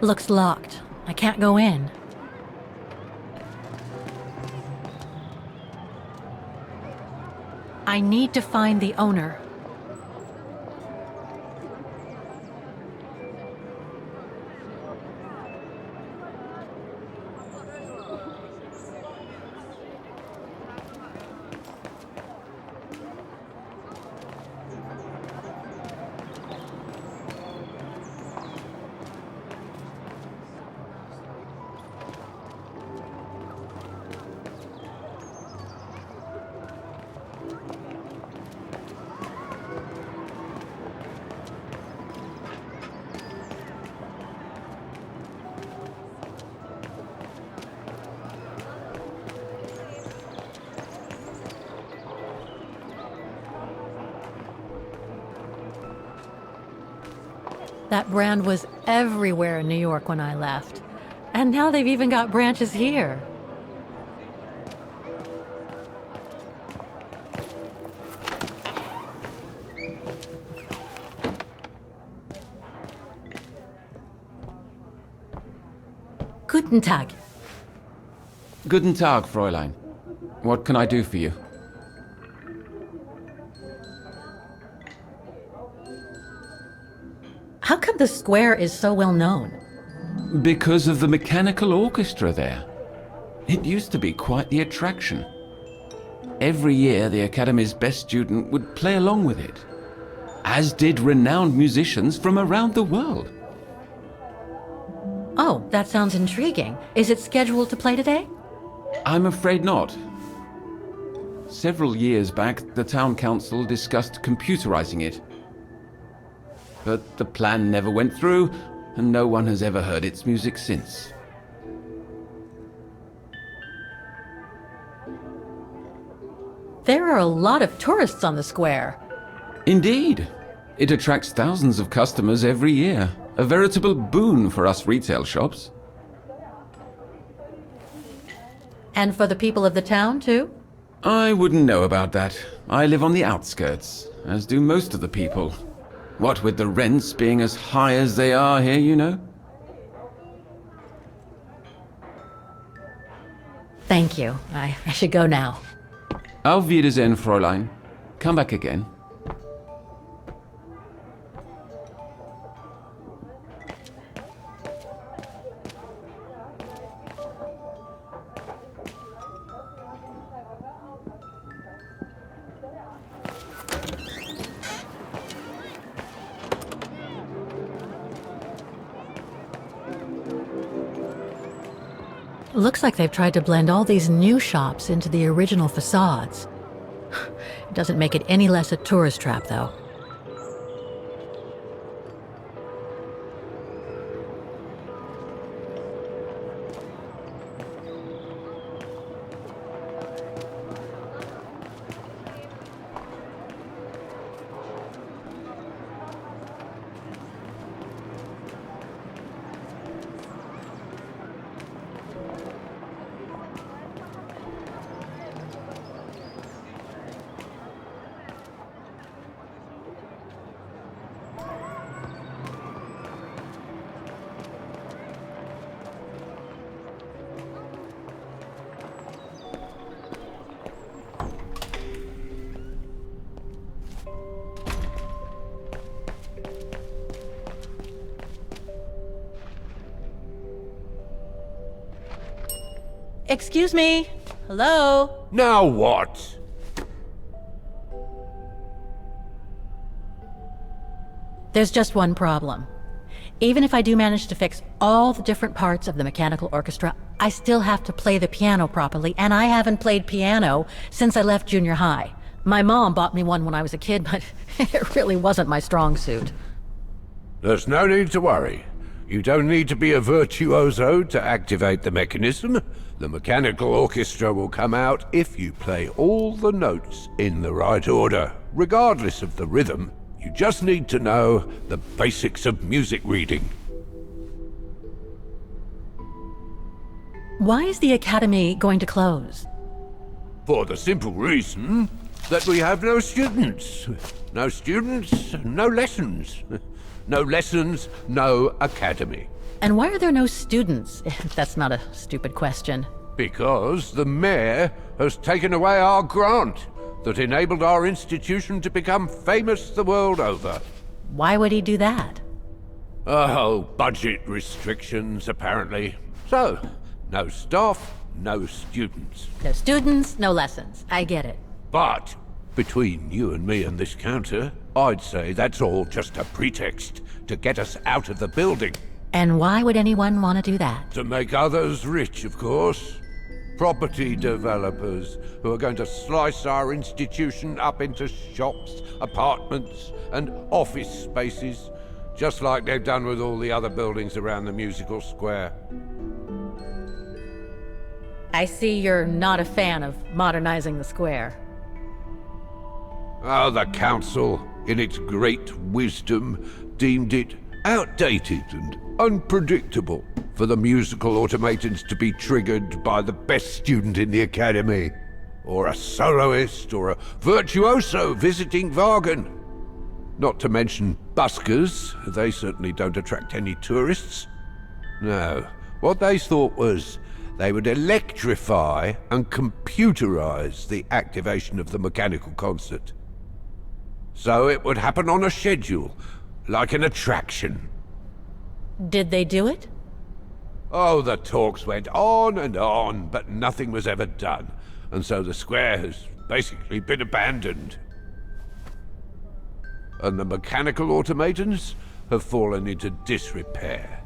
Looks locked. I can't go in. I need to find the owner. That brand was everywhere in New York when I left. And now they've even got branches here. Guten Tag. Guten Tag, Fräulein. What can I do for you? the square is so well known? Because of the mechanical orchestra there. It used to be quite the attraction. Every year, the Academy's best student would play along with it, as did renowned musicians from around the world. Oh, that sounds intriguing. Is it scheduled to play today? I'm afraid not. Several years back, the town council discussed computerizing it. But the plan never went through, and no one has ever heard its music since. There are a lot of tourists on the square. Indeed. It attracts thousands of customers every year. A veritable boon for us retail shops. And for the people of the town, too? I wouldn't know about that. I live on the outskirts, as do most of the people. What with the rents being as high as they are here, you know? Thank you. I should go now. Auf Wiedersehen, Fräulein. Come back again. Looks like they've tried to blend all these new shops into the original facades. It doesn't make it any less a tourist trap, though. Excuse me? Hello? Now what? There's just one problem. Even if I do manage to fix all the different parts of the mechanical orchestra, I still have to play the piano properly, and I haven't played piano since I left junior high. My mom bought me one when I was a kid, but it really wasn't my strong suit. There's no need to worry. You don't need to be a virtuoso to activate the mechanism. The mechanical orchestra will come out if you play all the notes in the right order, regardless of the rhythm. You just need to know the basics of music reading. Why is the Academy going to close? For the simple reason that we have no students. No students, no lessons. No lessons, no academy. And why are there no students, if that's not a stupid question? Because the mayor has taken away our grant that enabled our institution to become famous the world over. Why would he do that? Oh, budget restrictions, apparently. So, no staff, no students. No students, no lessons. I get it. But, between you and me and this counter, I'd say that's all just a pretext to get us out of the building. And why would anyone want to do that? To make others rich, of course. Property developers who are going to slice our institution up into shops, apartments, and office spaces, just like they've done with all the other buildings around the musical square. I see you're not a fan of modernizing the square. Oh, the council, in its great wisdom, deemed it outdated and unpredictable for the musical automatons to be triggered by the best student in the academy, or a soloist, or a virtuoso visiting Wagen. Not to mention buskers, they certainly don't attract any tourists. No, what they thought was they would electrify and computerize the activation of the mechanical concert. So it would happen on a schedule, like an attraction. Did they do it? Oh, the talks went on, but nothing was ever done. And so the square has basically been abandoned. And the mechanical automatons have fallen into disrepair.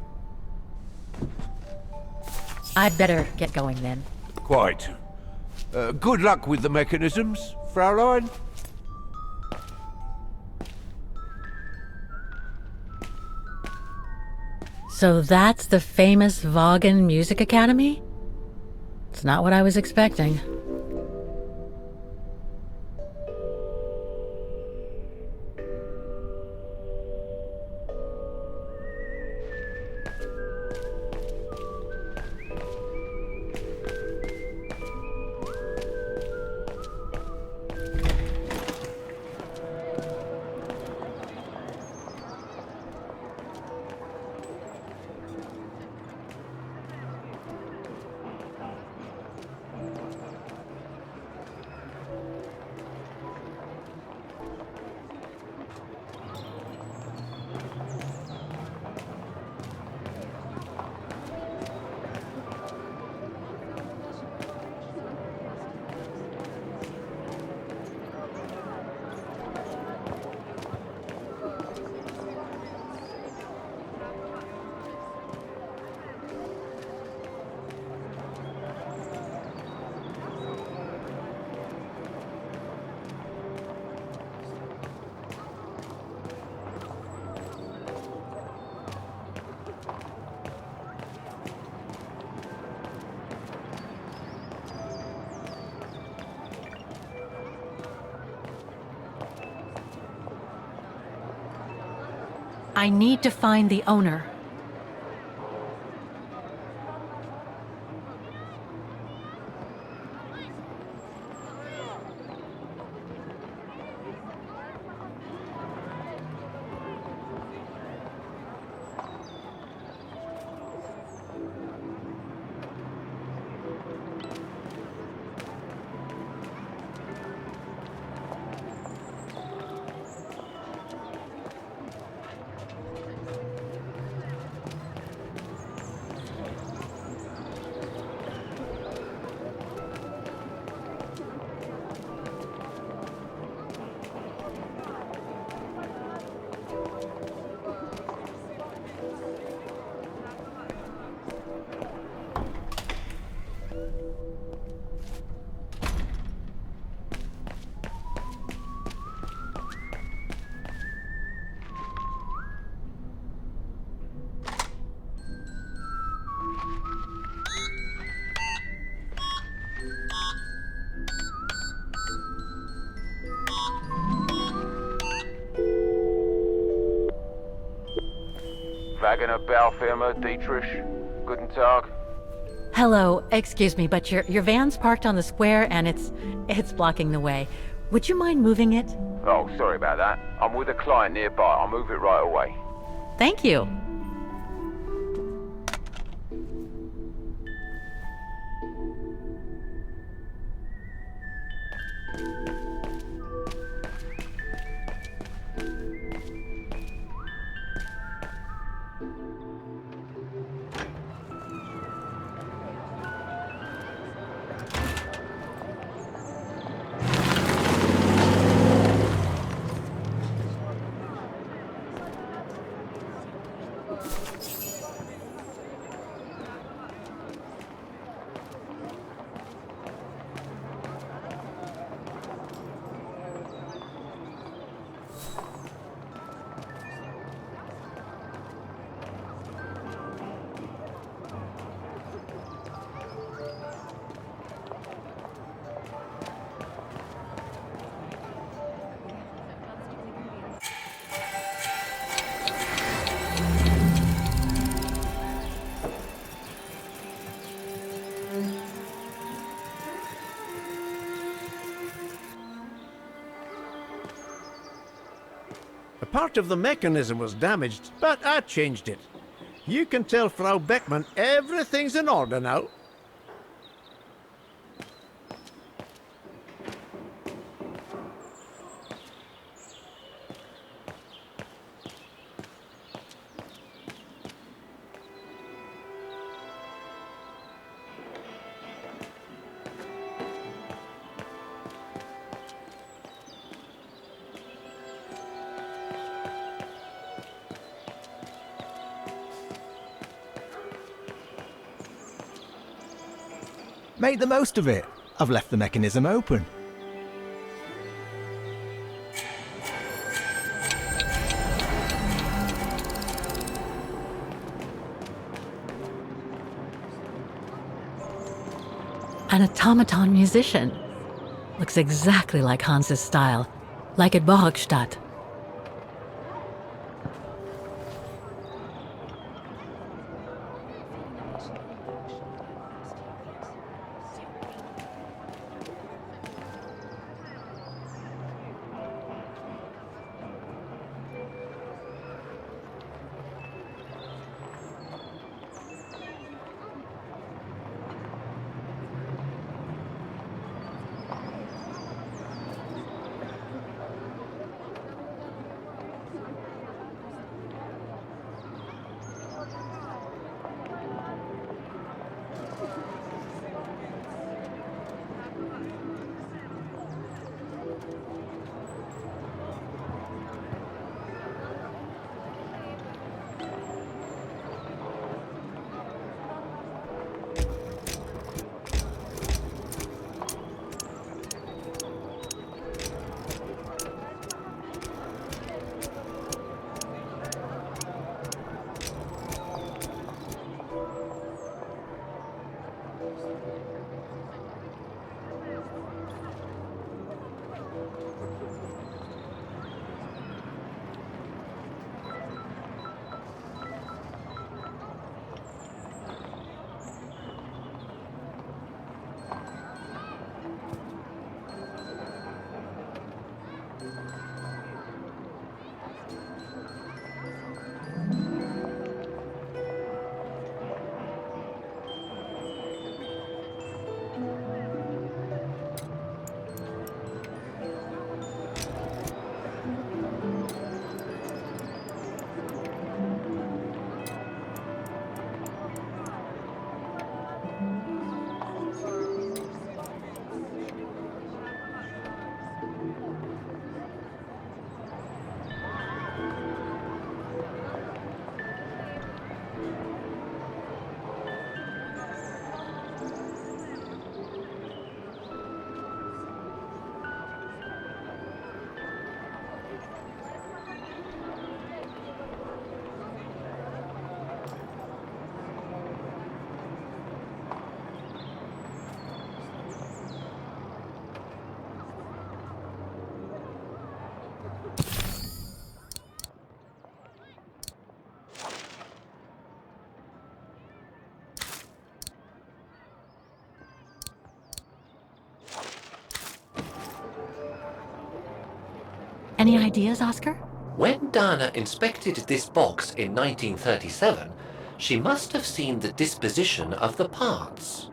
I'd better get going then. Quite. Good luck with the mechanisms, Fraulein. So that's the famous Vaughan Music Academy? It's not what I was expecting. I need to find the owner. Wagner Baufirma, Dietrich. Guten Tag. Hello, excuse me, but your van's parked on the square and it's blocking the way. Would you mind moving it? Oh, sorry about that. I'm with a client nearby. I'll move it right away. Thank you. A part of the mechanism was damaged, but I changed it. You can tell Frau Beckmann everything's in order now. Make the most of it. I've left the mechanism open. An automaton musician. Looks exactly like Hans's style, like at Borgstadt. Any ideas, Oscar? When Dana inspected this box in 1937, she must have seen the disposition of the parts.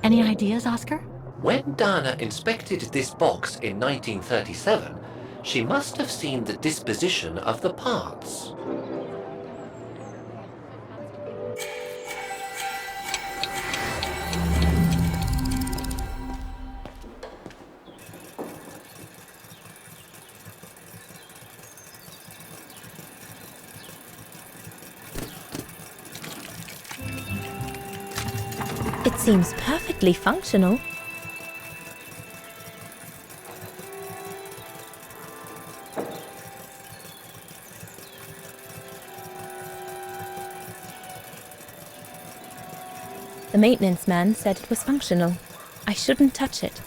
Any ideas, Oscar? When Dana inspected this box in 1937, she must have seen the disposition of the parts. It seems perfectly functional. The maintenance man said it was functional. I shouldn't touch it.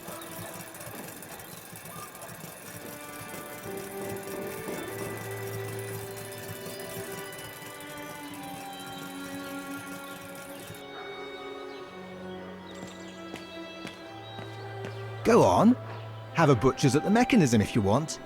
Go on. Have a butcher's at the mechanism if you want.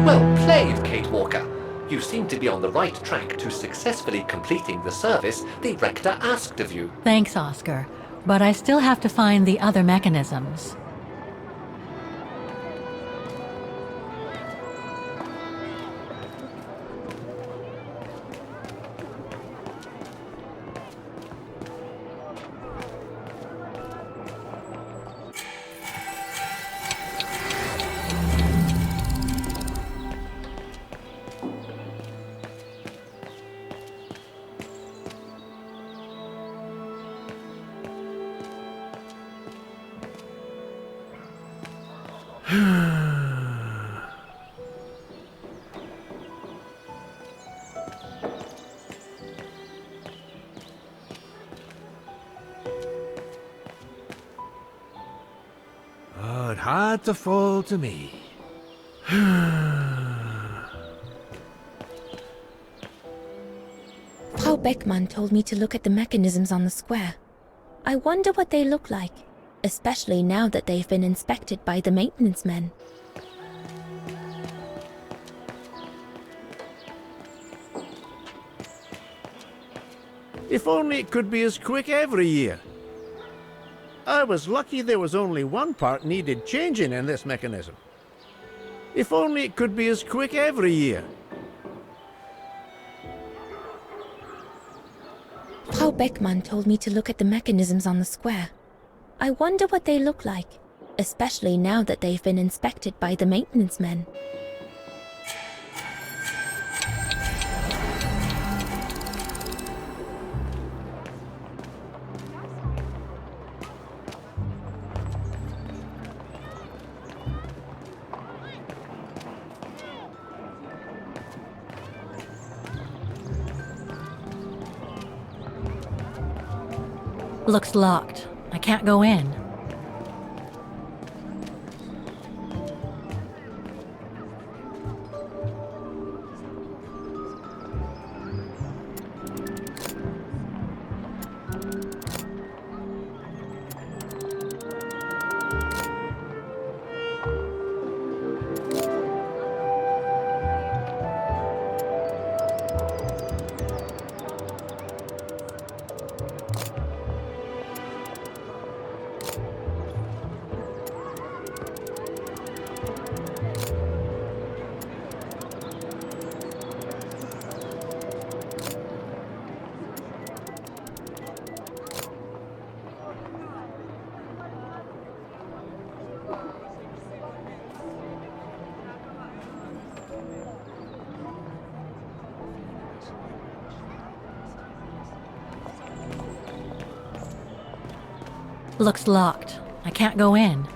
Well played, Kate Walker. You seem to be on the right track to successfully completing the service the Rector asked of you. Thanks, Oscar. But I still have to find the other mechanisms. Oh, it had to fall to me. Frau Beckmann told me to look at the mechanisms on the square. I wonder what they look like, especially now that they've been inspected by the maintenance men. If only it could be as quick every year. I was lucky there was only one part needed changing in this mechanism. If only it could be as quick every year. Frau Beckmann told me to look at the mechanisms on the square. I wonder what they look like, especially now that they've been inspected by the maintenance men. Looks locked. I can't go in. Looks locked. I can't go in.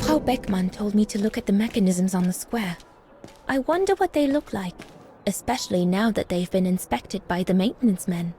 Frau Beckmann told me to look at the mechanisms on the square. I wonder what they look like, especially now that they've been inspected by the maintenance men.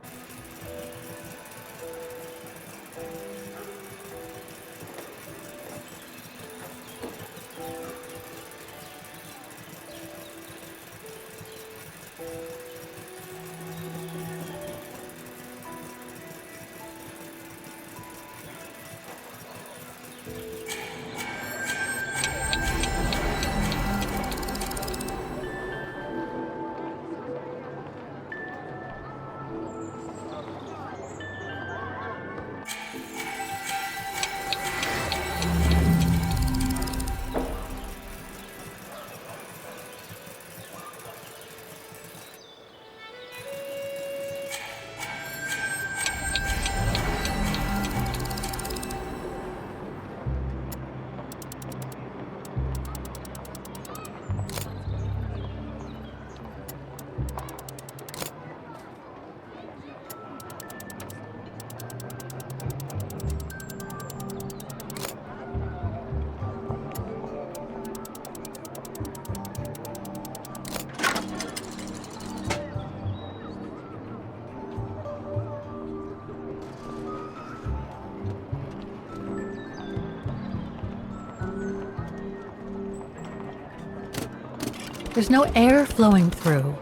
There's no air flowing through.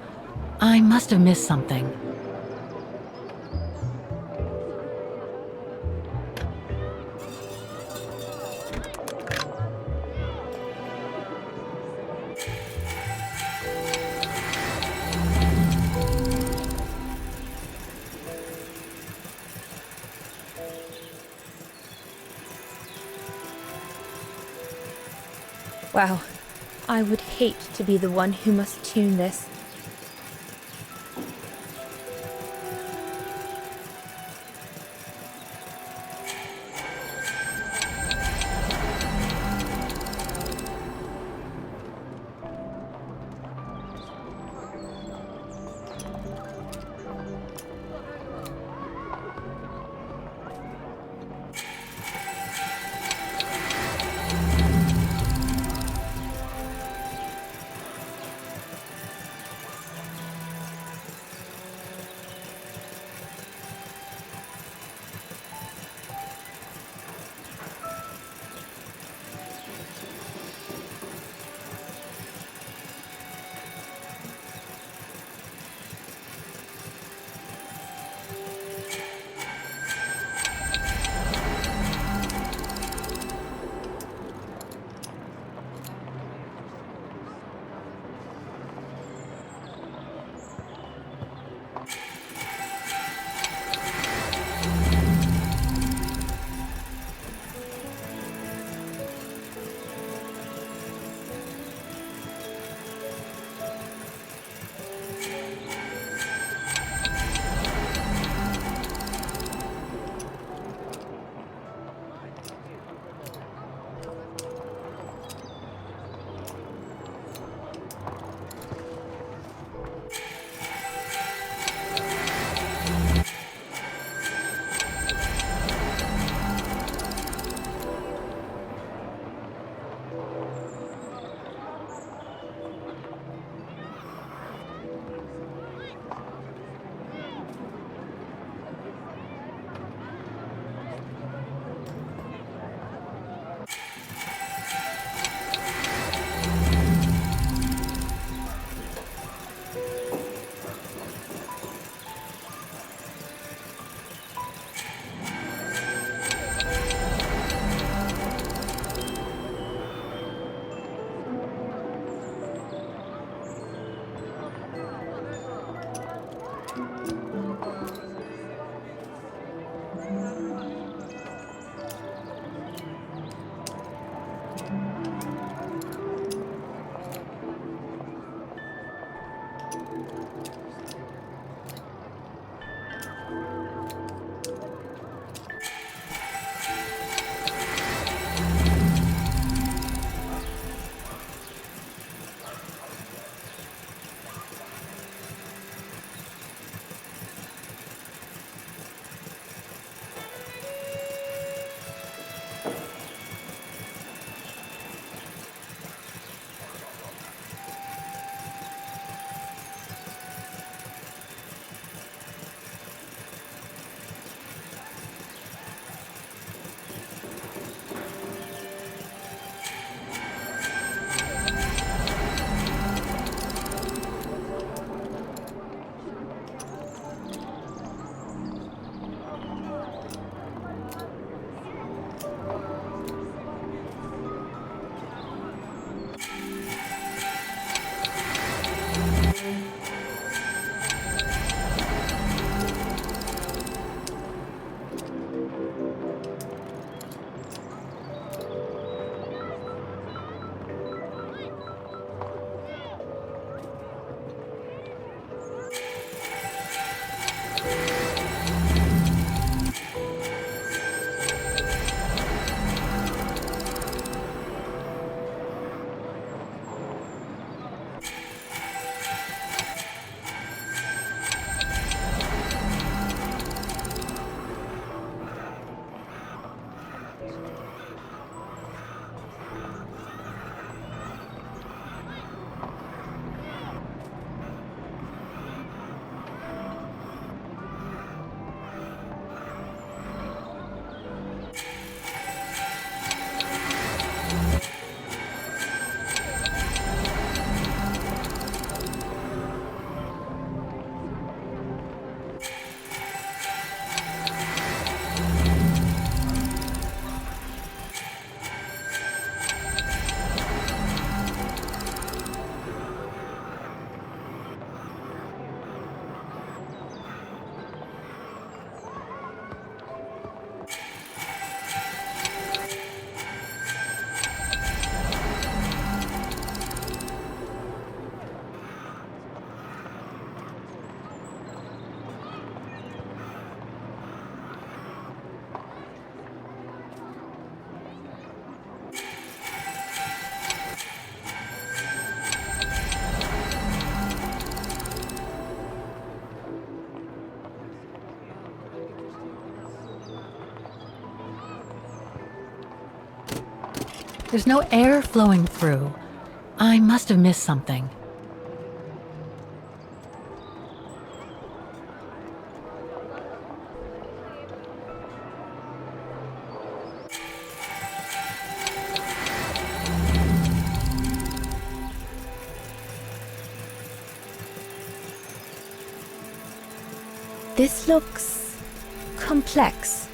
I must have missed something. Wow, I would hate to be the one who must tune this. There's no air flowing through. I must have missed something. This looks complex.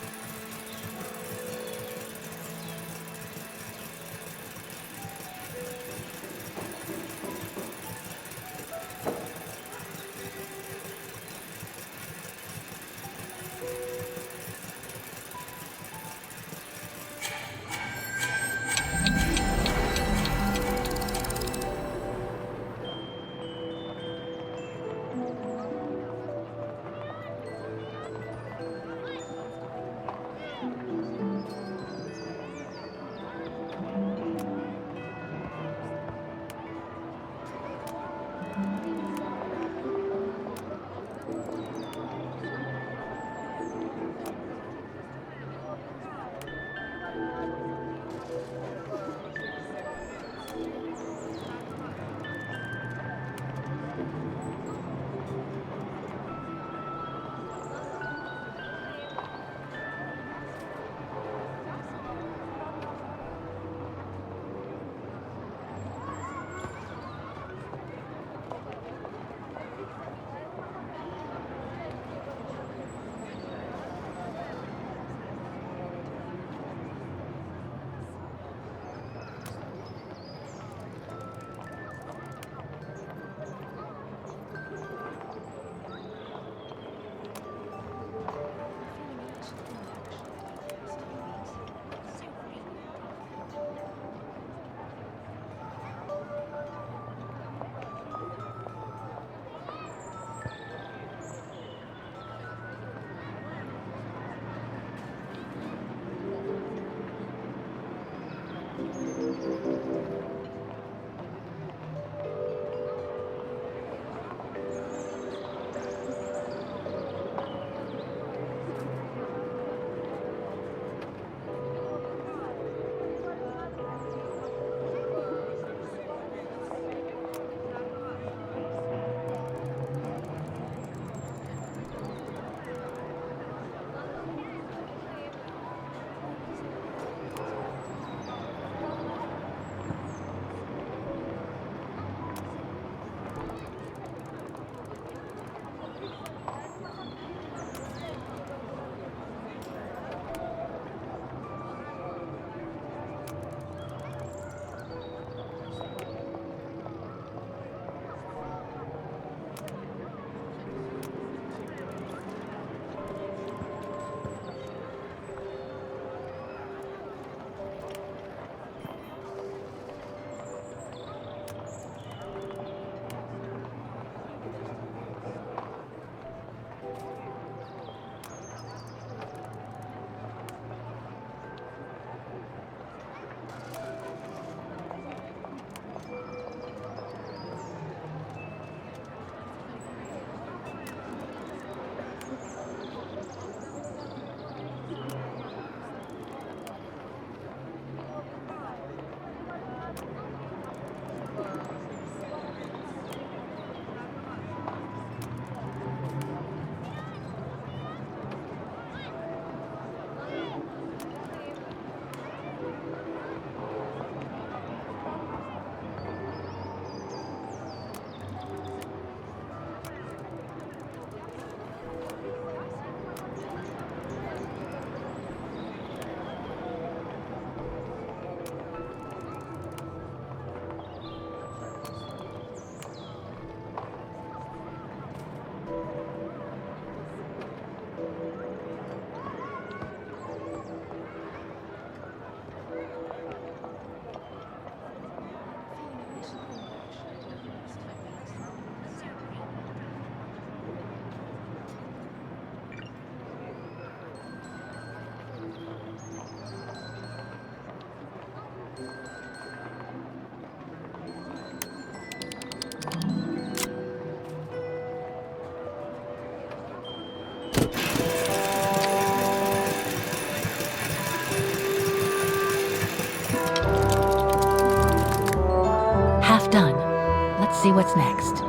see what's next.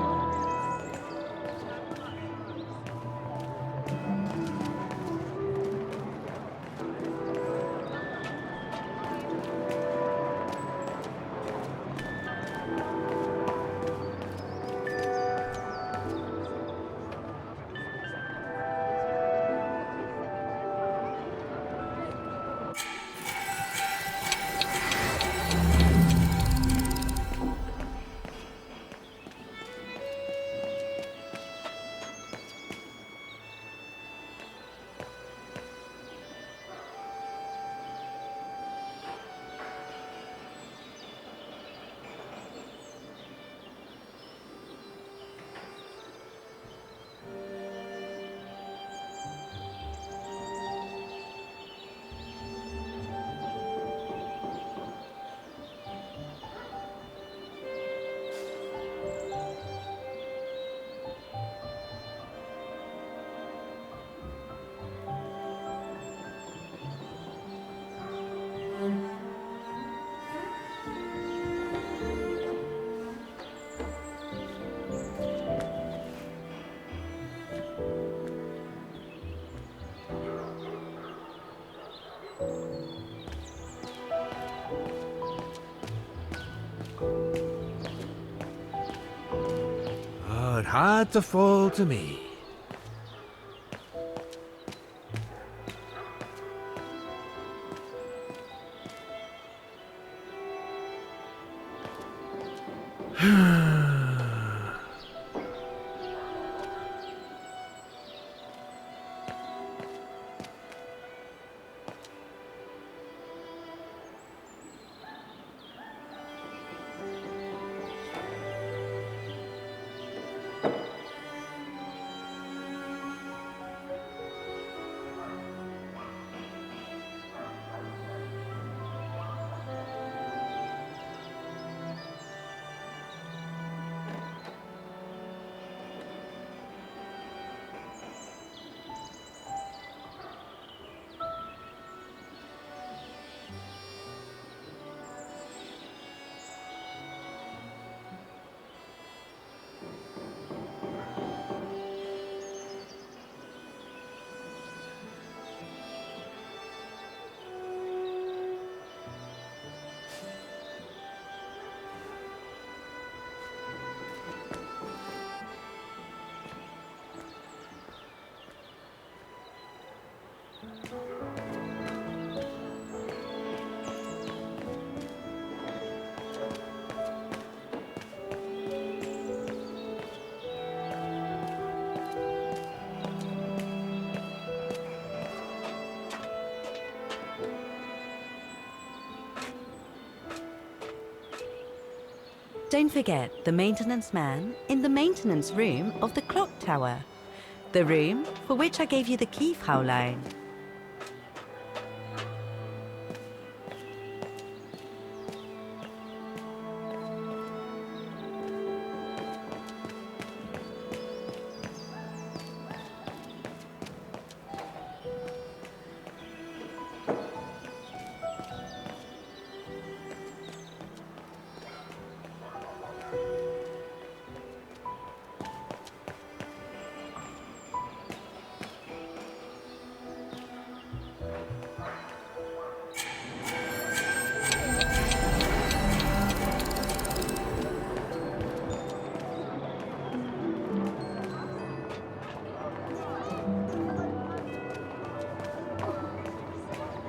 Oh, it had to fall to me. Don't forget the maintenance man in the maintenance room of the clock tower. The room for which I gave you the key, Fraulein.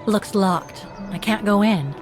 Looks locked. I can't go in.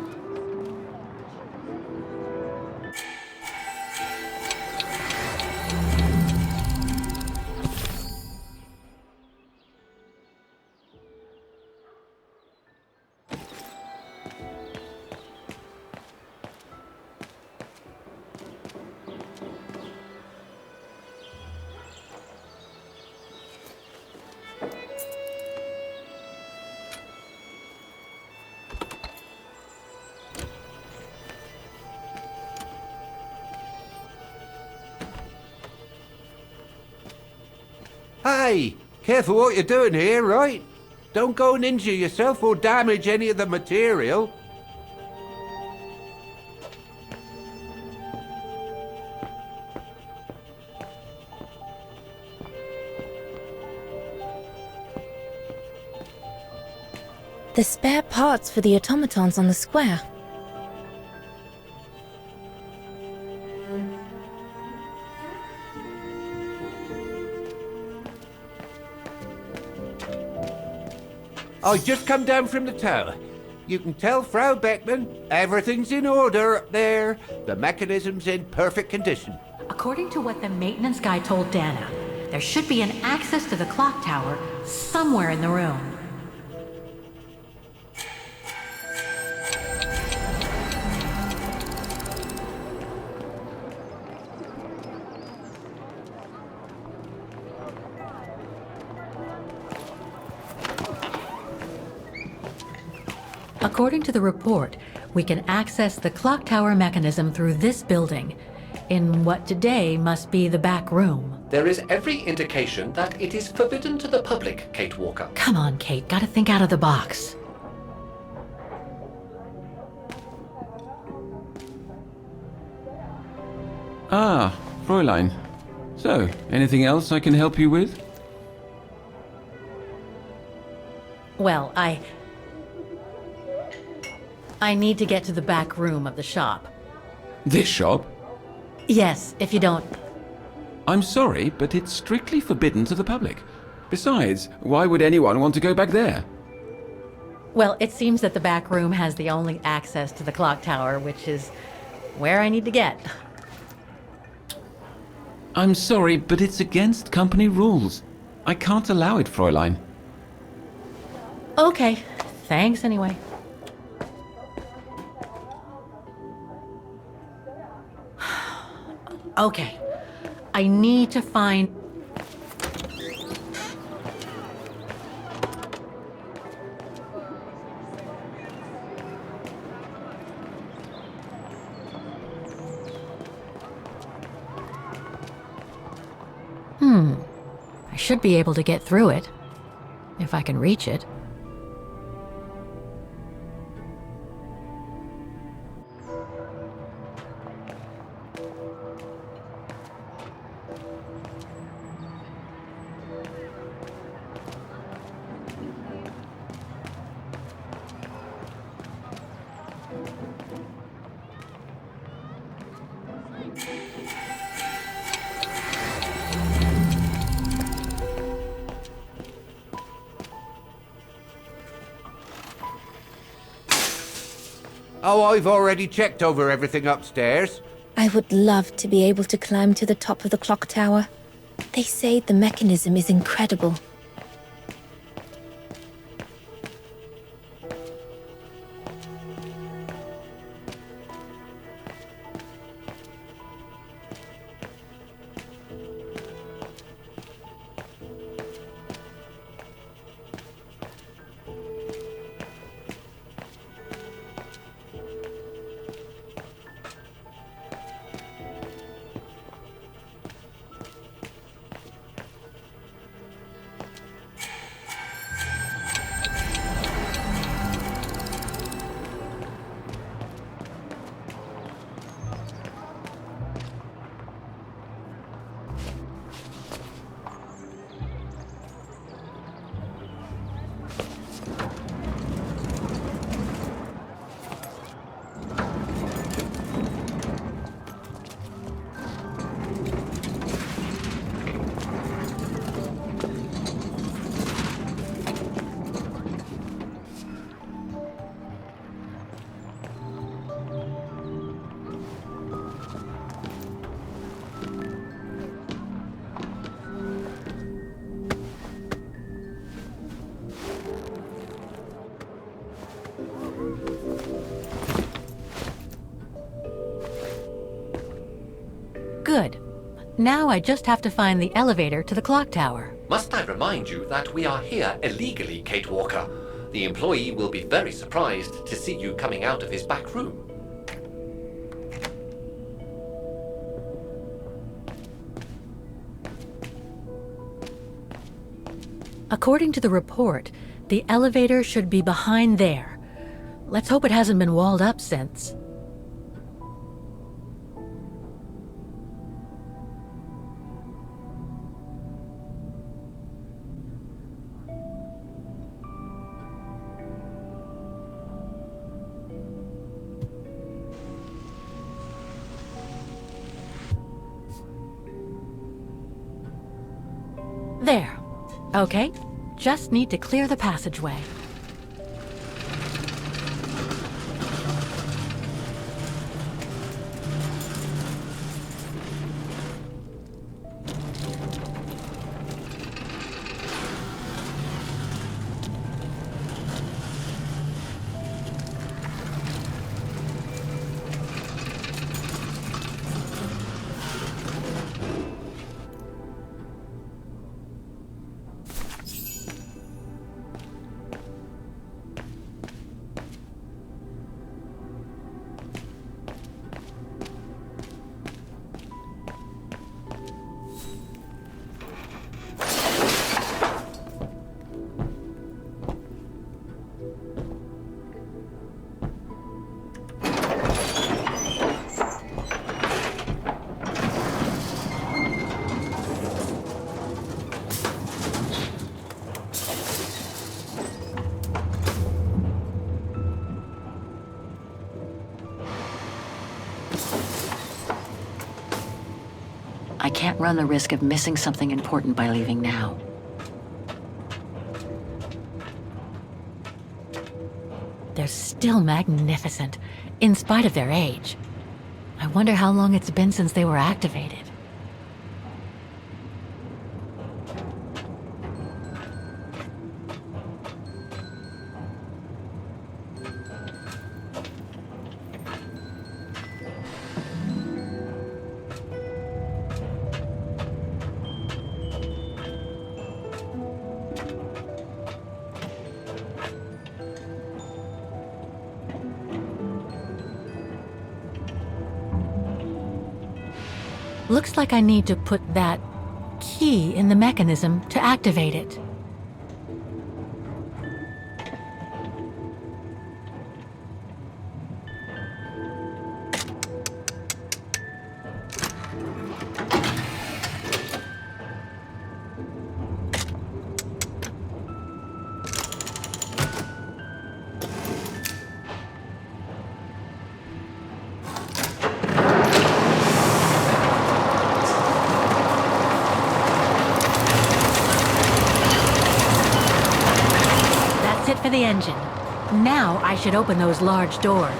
Hey, careful what you're doing here, right? Don't go and injure yourself or damage any of the material. The spare parts for the automatons on the square. I just come down from the tower. You can tell Frau Beckman everything's in order up there. The mechanism's in perfect condition. According to what the maintenance guy told Dana, there should be an access to the clock tower somewhere in the room. According to the report, we can access the clock tower mechanism through this building, in what today must be the back room. There is every indication that it is forbidden to the public, Kate Walker. Come on, Kate, gotta think out of the box. Ah, Fräulein. So, anything else I can help you with? Well, I need to get to the back room of the shop. This shop? Yes, if you don't... I'm sorry, but it's strictly forbidden to the public. Besides, why would anyone want to go back there? Well, it seems that the back room has the only access to the clock tower, which is where I need to get. I'm sorry, but it's against company rules. I can't allow it, Fräulein. Okay, thanks anyway. Okay, I need to find... I should be able to get through it, if I can reach it. Oh, I've already checked over everything upstairs. I would love to be able to climb to the top of the clock tower. They say the mechanism is incredible. Good. Now I just have to find the elevator to the clock tower. Must I remind you that we are here illegally, Kate Walker? The employee will be very surprised to see you coming out of his back room. According to the report, the elevator should be behind there. Let's hope it hasn't been walled up since. There. Okay, just need to clear the passageway. I can't run the risk of missing something important by leaving now. They're still magnificent, in spite of their age. I wonder how long it's been since they were activated. Looks like I need to put that key in the mechanism to activate it. For the engine. Now I should open those large doors.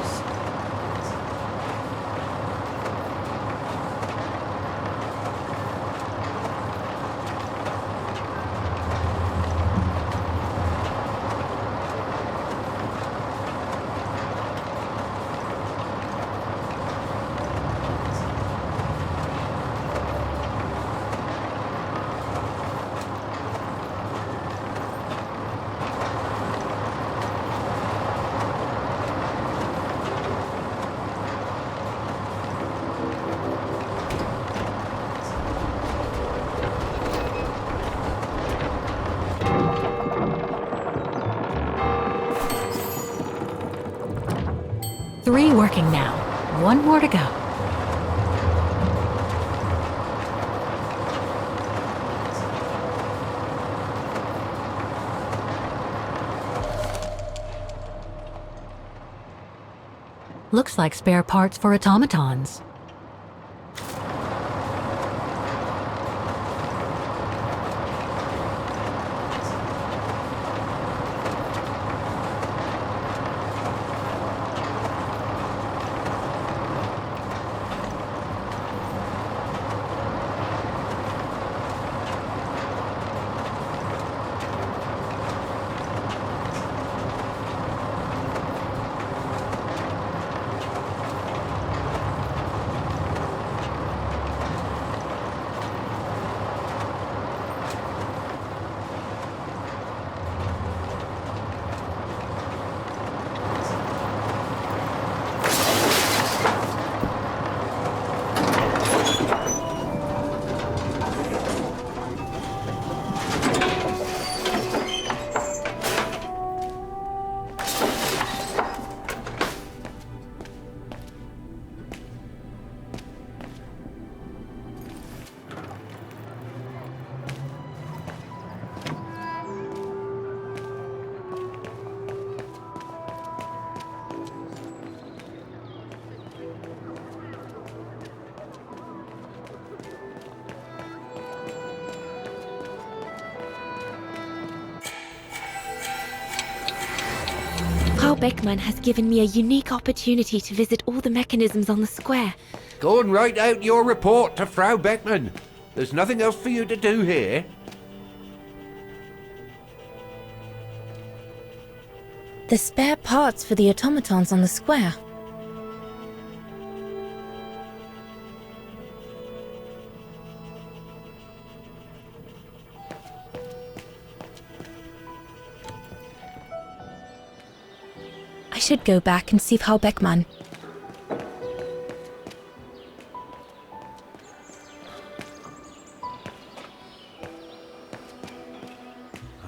Three working now. One more to go. Looks like spare parts for automatons. Frau Beckmann has given me a unique opportunity to visit all the mechanisms on the square. Go and write out your report to Frau Beckmann. There's nothing else for you to do here. The spare parts for the automatons on the square. I should go back and see Frau Beckmann.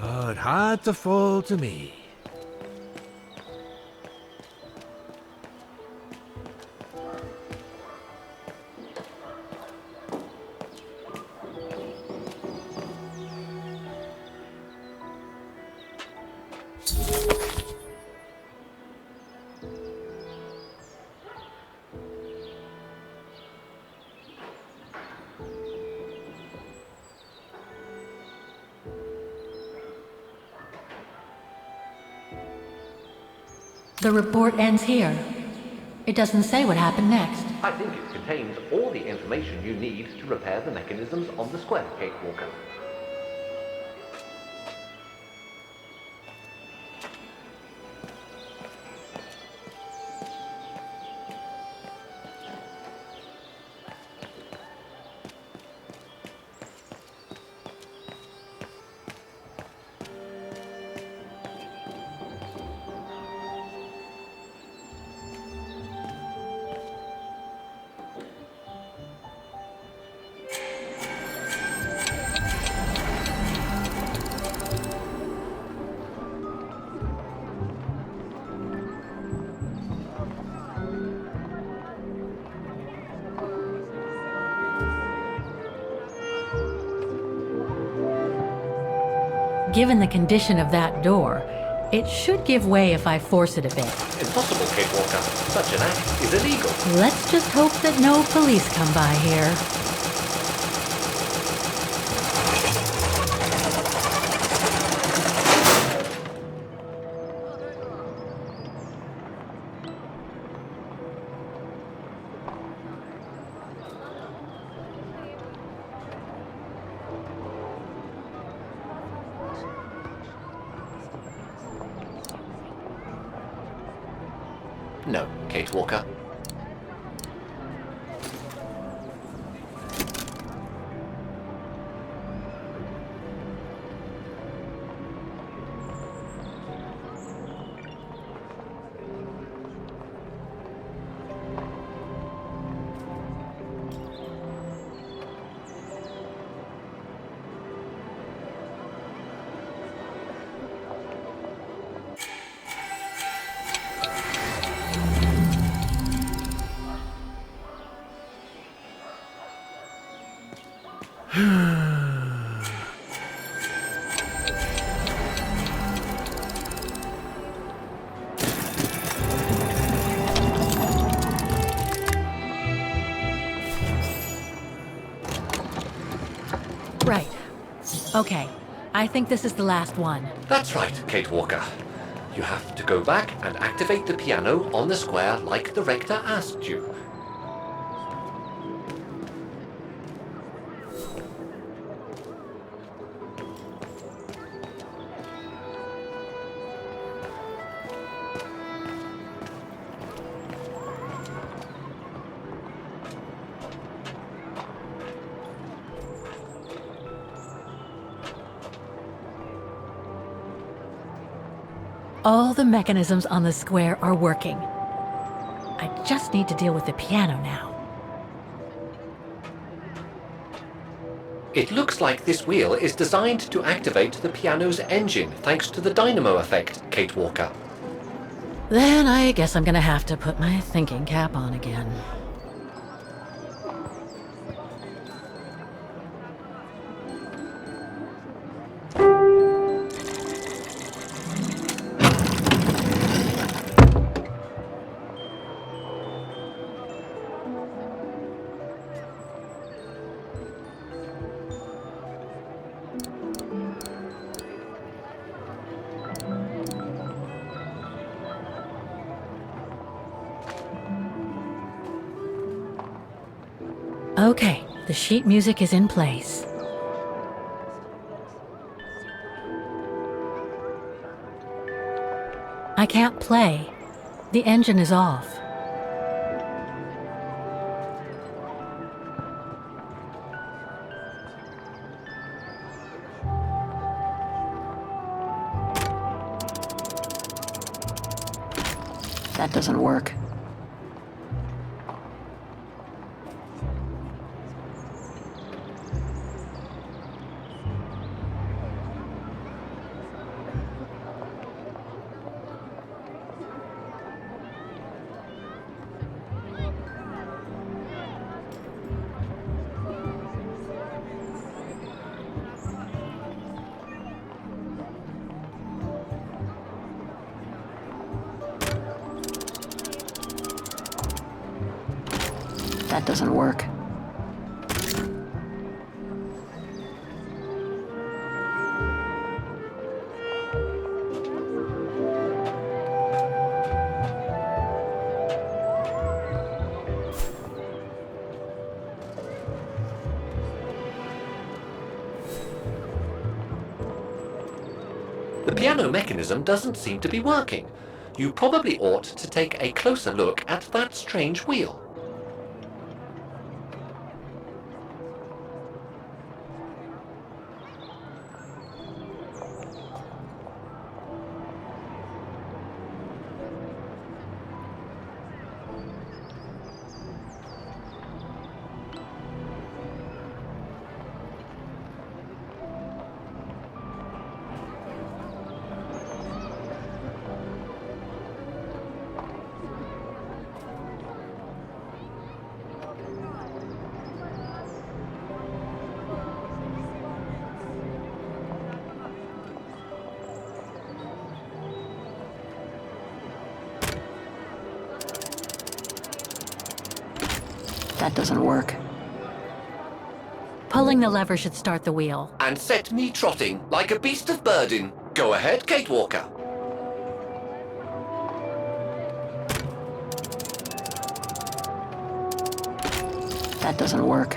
Oh, it had to fall to me. The report ends here. It doesn't say what happened next. I think it contains all the information you need to repair the mechanisms on the square, Kate Walker. Given the condition of that door, it should give way if I force it a bit. Impossible, Kate Walker. Such an act is illegal. Let's just hope that no police come by here. No, Kate Walker. Right. Okay. I think this is the last one. That's right, Kate Walker. You have to go back and activate the piano on the square like the rector asked you. All the mechanisms on the square are working. I just need to deal with the piano now. It looks like this wheel is designed to activate the piano's engine thanks to the dynamo effect, Kate Walker. Then I guess I'm gonna have to put my thinking cap on again. Okay, the sheet music is in place. I can't play. The engine is off. That doesn't work. That doesn't work. The piano mechanism doesn't seem to be working. You probably ought to take a closer look at that strange wheel. That doesn't work. Pulling the lever should start the wheel. And set me trotting like a beast of burden. Go ahead, Kate Walker. That doesn't work.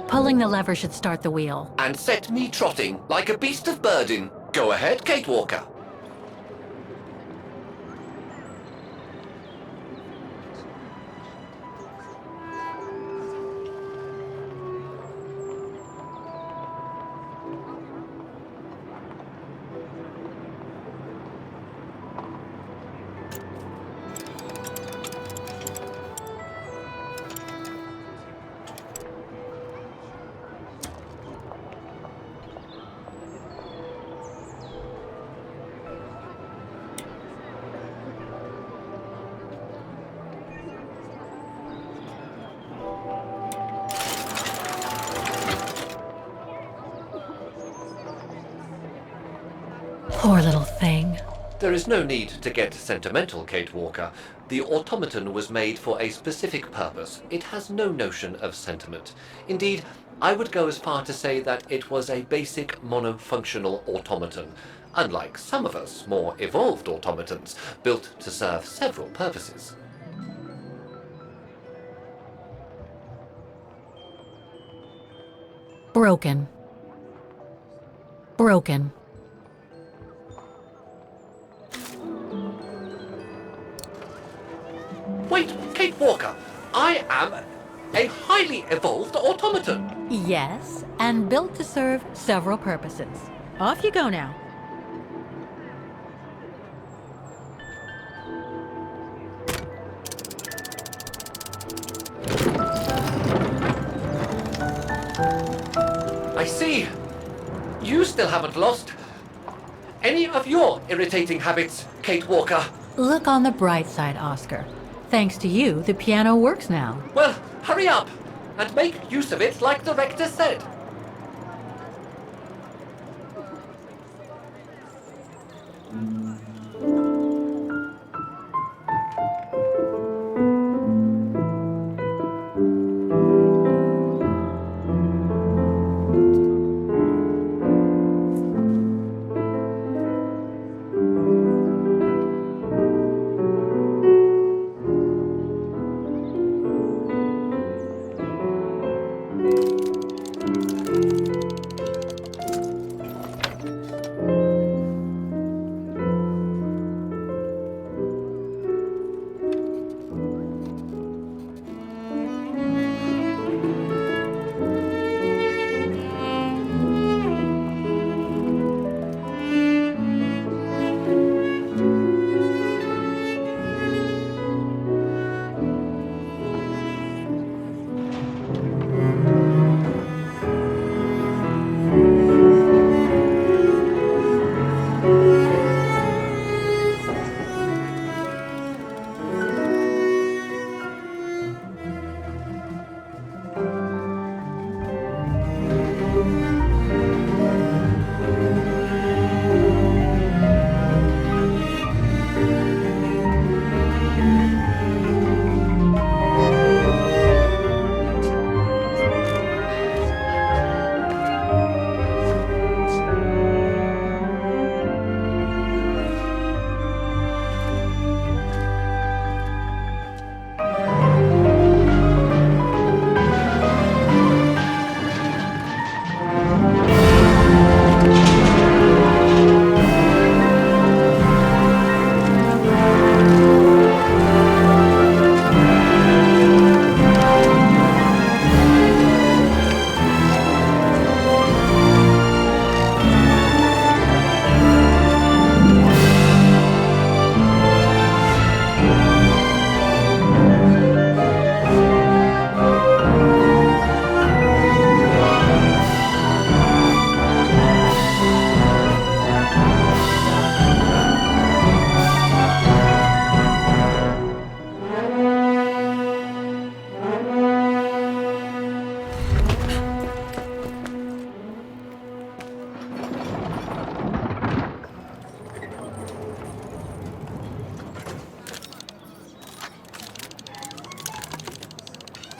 Pulling the lever should start the wheel. And set me trotting like a beast of burden. Go ahead, Kate Walker. Poor little thing. There is no need to get sentimental, Kate Walker. The automaton was made for a specific purpose. It has no notion of sentiment. Indeed, I would go as far to say that it was a basic monofunctional automaton, unlike some of us more evolved automatons, built to serve several purposes. Broken. Broken. Wait, Kate Walker, I am a highly evolved automaton. Yes, and built to serve several purposes. Off you go now. I see. You still haven't lost any of your irritating habits, Kate Walker. Look on the bright side, Oscar. Thanks to you, the piano works now. Well, hurry up and make use of it like the rector said.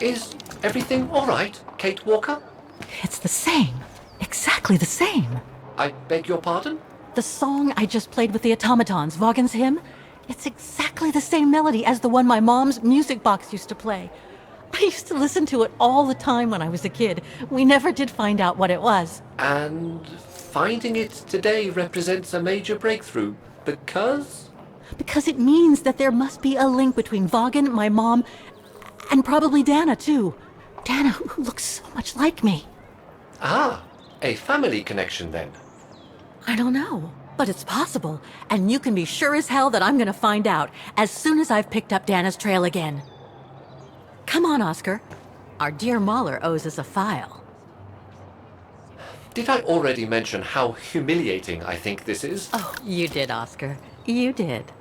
Is everything all right, Kate Walker? It's the same. Exactly the same. I beg your pardon? The song I just played with the automatons, Vaughan's hymn, it's exactly the same melody as the one my mom's music box used to play. I used to listen to it all the time when I was a kid. We never did find out what it was. And finding it today represents a major breakthrough, because? Because it means that there must be a link between Vaughan, my mom, and probably Dana, too. Dana, who looks so much like me. Ah, a family connection then. I don't know, but it's possible. And you can be sure as hell that I'm gonna find out as soon as I've picked up Dana's trail again. Come on, Oscar. Our dear Mahler owes us a file. Did I already mention how humiliating I think this is? Oh, you did, Oscar. You did.